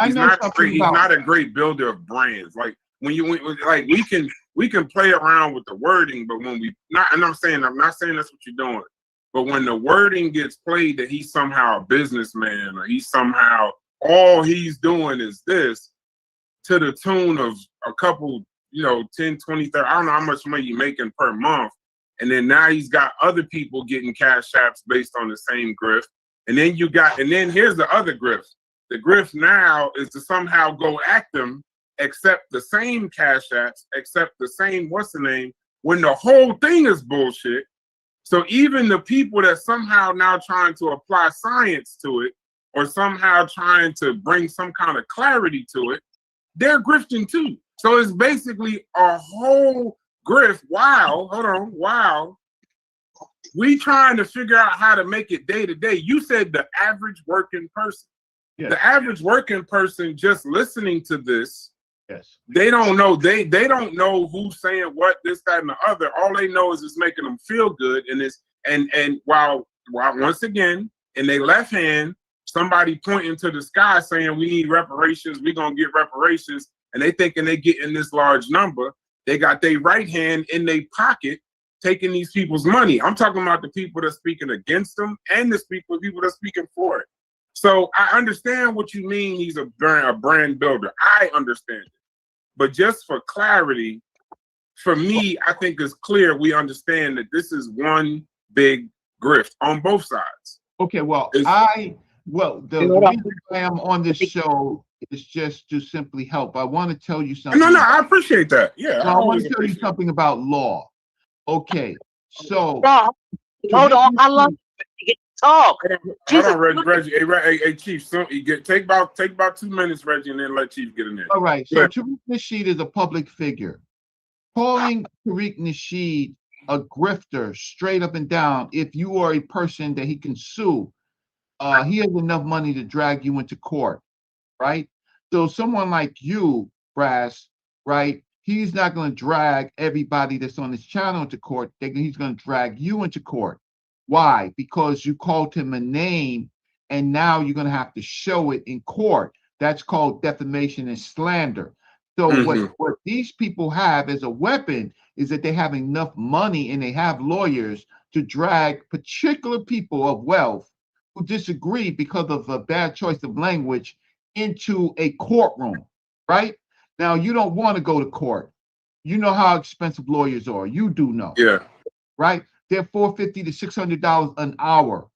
He's not great. He's not a great builder of brands. Like when like we can play around with the wording, but when we not, and I'm not saying that's what you're doing, but when the wording gets played that he's somehow a businessman or he's somehow all he's doing is this to the tune of a couple, 10, 20, 30, I don't know how much money you're making per month. And then now he's got other people getting cash apps based on the same grift. And then here's the other grift. The grift now is to somehow go at them, accept the same cash apps, accept the same, what's the name, when the whole thing is bullshit. So even the people that somehow now trying to apply science to it or somehow trying to bring some kind of clarity to it, they're grifting too. So it's basically a whole grift. Wow. We trying to figure out how to make it day to day. You said the average working person. Yes. The average working person just listening to this, yes, they don't know. They don't know who's saying what, this, that, and the other. All they know is it's making them feel good. And while once again, in their left hand, somebody pointing to the sky saying we need reparations, we're gonna get reparations, and they thinking they getting this large number. They got their right hand in their pocket taking these people's money. I'm talking about the people that's speaking against them and the people that's speaking for it. So I understand what you mean. He's a brand builder. I understand it. But just for clarity, for me, I think it's clear we understand that this is one big grift on both sides. Okay, well, the reason I am on this show is just to simply help. I want to tell you something. No, I appreciate that. Yeah. I want to tell you something about law. Okay, so hold on. I love to get to talk. Hold on, Reggie. Hey, Chief. So you take about 2 minutes, Reggie, and then let Chief get in there. All right. So Tariq Nasheed is a public figure. Calling Tariq Nasheed a grifter, straight up and down. If you are a person that he can sue, he has enough money to drag you into court, right? So someone like you, Brass, right? He's not going to drag everybody that's on his channel into court. He's going to drag you into court. Why? Because you called him a name, and now you're going to have to show it in court. That's called defamation and slander. So what these people have as a weapon is that they have enough money and they have lawyers to drag particular people of wealth who disagree because of a bad choice of language into a courtroom, right? Now, you don't want to go to court. You know how expensive lawyers are. You do know. Yeah. Right? They're $450 to $600 an hour.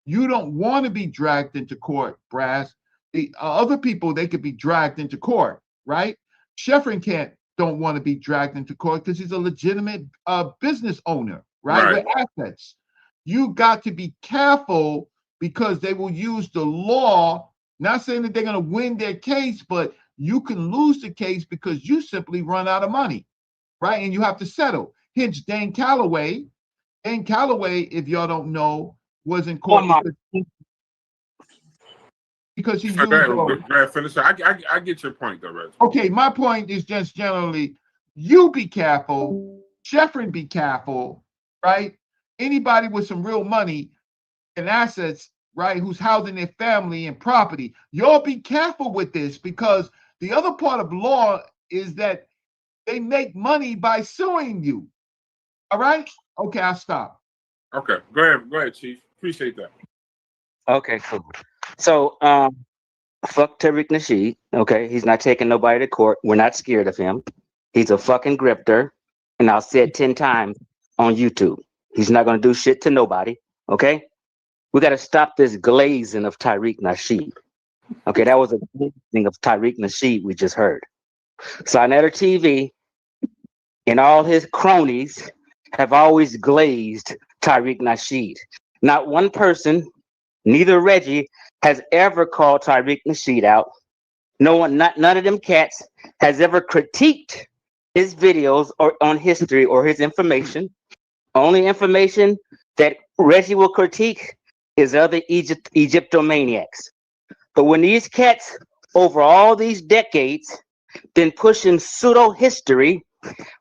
You don't want to be dragged into court, Brass. The other people, they could be dragged into court, right? Sheffrin don't want to be dragged into court because he's a legitimate business owner, right? With assets. You got to be careful because they will use the law, not saying that they're going to win their case, but you can lose the case because you simply run out of money, right? And you have to settle. Hence, Dane Calloway, if y'all don't know, was in court because he used. Finish. I get your point, though, Reggie. Okay, my point is just generally, you be careful. Sheffrin, be careful, right? Anybody with some real money and assets, right, who's housing their family and property, y'all be careful with this because the other part of law is that they make money by suing you. All right? Okay, I'll stop. Okay, go ahead, Chief. Appreciate that. Okay, cool. So, fuck Tariq Nasheed. Okay, he's not taking nobody to court. We're not scared of him. He's a fucking grifter, and I'll say it 10 times on YouTube. He's not gonna do shit to nobody. Okay, we got to stop this glazing of Tariq Nasheed. Okay, that was a thing of Tariq Nasheed we just heard. Sinetta TV and all his cronies have always glazed Tariq Nasheed. Not one person, neither Reggie, has ever called Tariq Nasheed out. No one, none of them cats has ever critiqued his videos or on history or his information. Only information that Reggie will critique is other Egyptomaniacs. But when these cats, over all these decades, been pushing pseudo-history,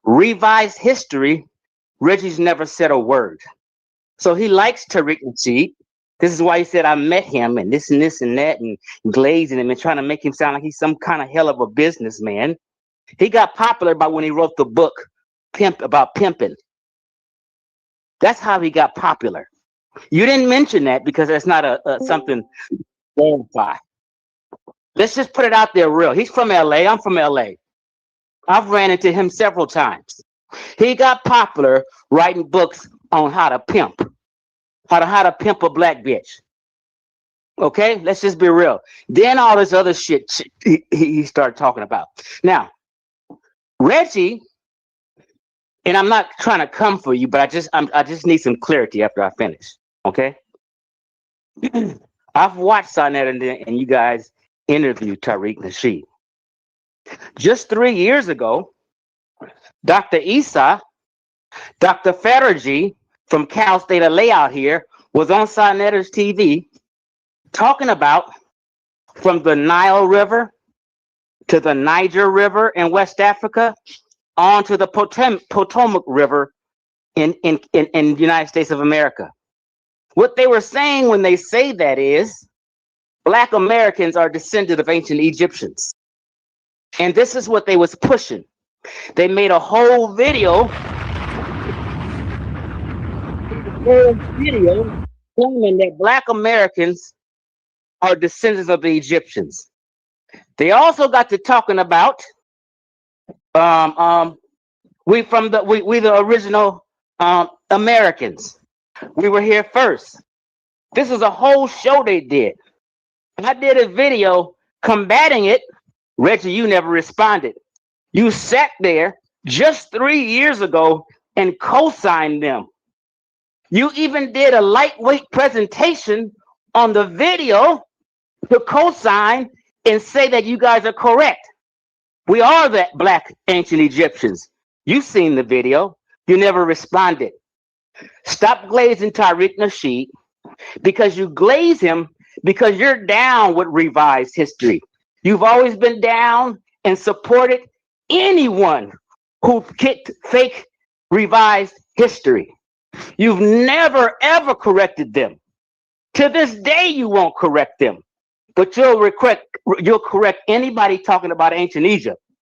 revised history, Reggie's never said a word. So he likes Tariq Nasheed. This is why he said I met him and this and that and glazing him and trying to make him sound like he's some kind of hell of a businessman. He got popular by when he wrote the book about pimping. That's how he got popular. You didn't mention that because that's not a something to verify. Let's just put it out there real. He's from LA. I'm from LA. I've ran into him several times. He got popular writing books on how to pimp, how to pimp a black bitch. Okay, let's just be real. Then all this other shit he started talking about. Now, Reggie, and I'm not trying to come for you, but I just need some clarity after I finish. Okay, I've watched Sonnet and you guys interview Tariq Nasheed. Just 3 years ago, Dr. Issa, Dr. Faraji from Cal State Layout here was on Sonetter's TV talking about from the Nile River to the Niger River in West Africa on to the Potomac River in the United States of America. What they were saying when they say that is Black Americans are descendants of ancient Egyptians. And this is what they was pushing. They made a whole video claiming that Black Americans are descendants of the Egyptians. They also got to talking about we the original Americans. We were here first. This is a whole show they did. I did a video combating it. Reggie, you never responded. You sat there just 3 years ago and co-signed them. You even did a lightweight presentation on the video to co-sign and say that you guys are correct. We are the Black ancient Egyptians. You've seen the video. You never responded. Stop glazing Tariq Nasheed because you glaze him because you're down with revised history. You've always been down and supported anyone who kicked fake revised history. You've never, ever corrected them. To this day, you won't correct them. But you'll correct anybody talking about ancient Egypt.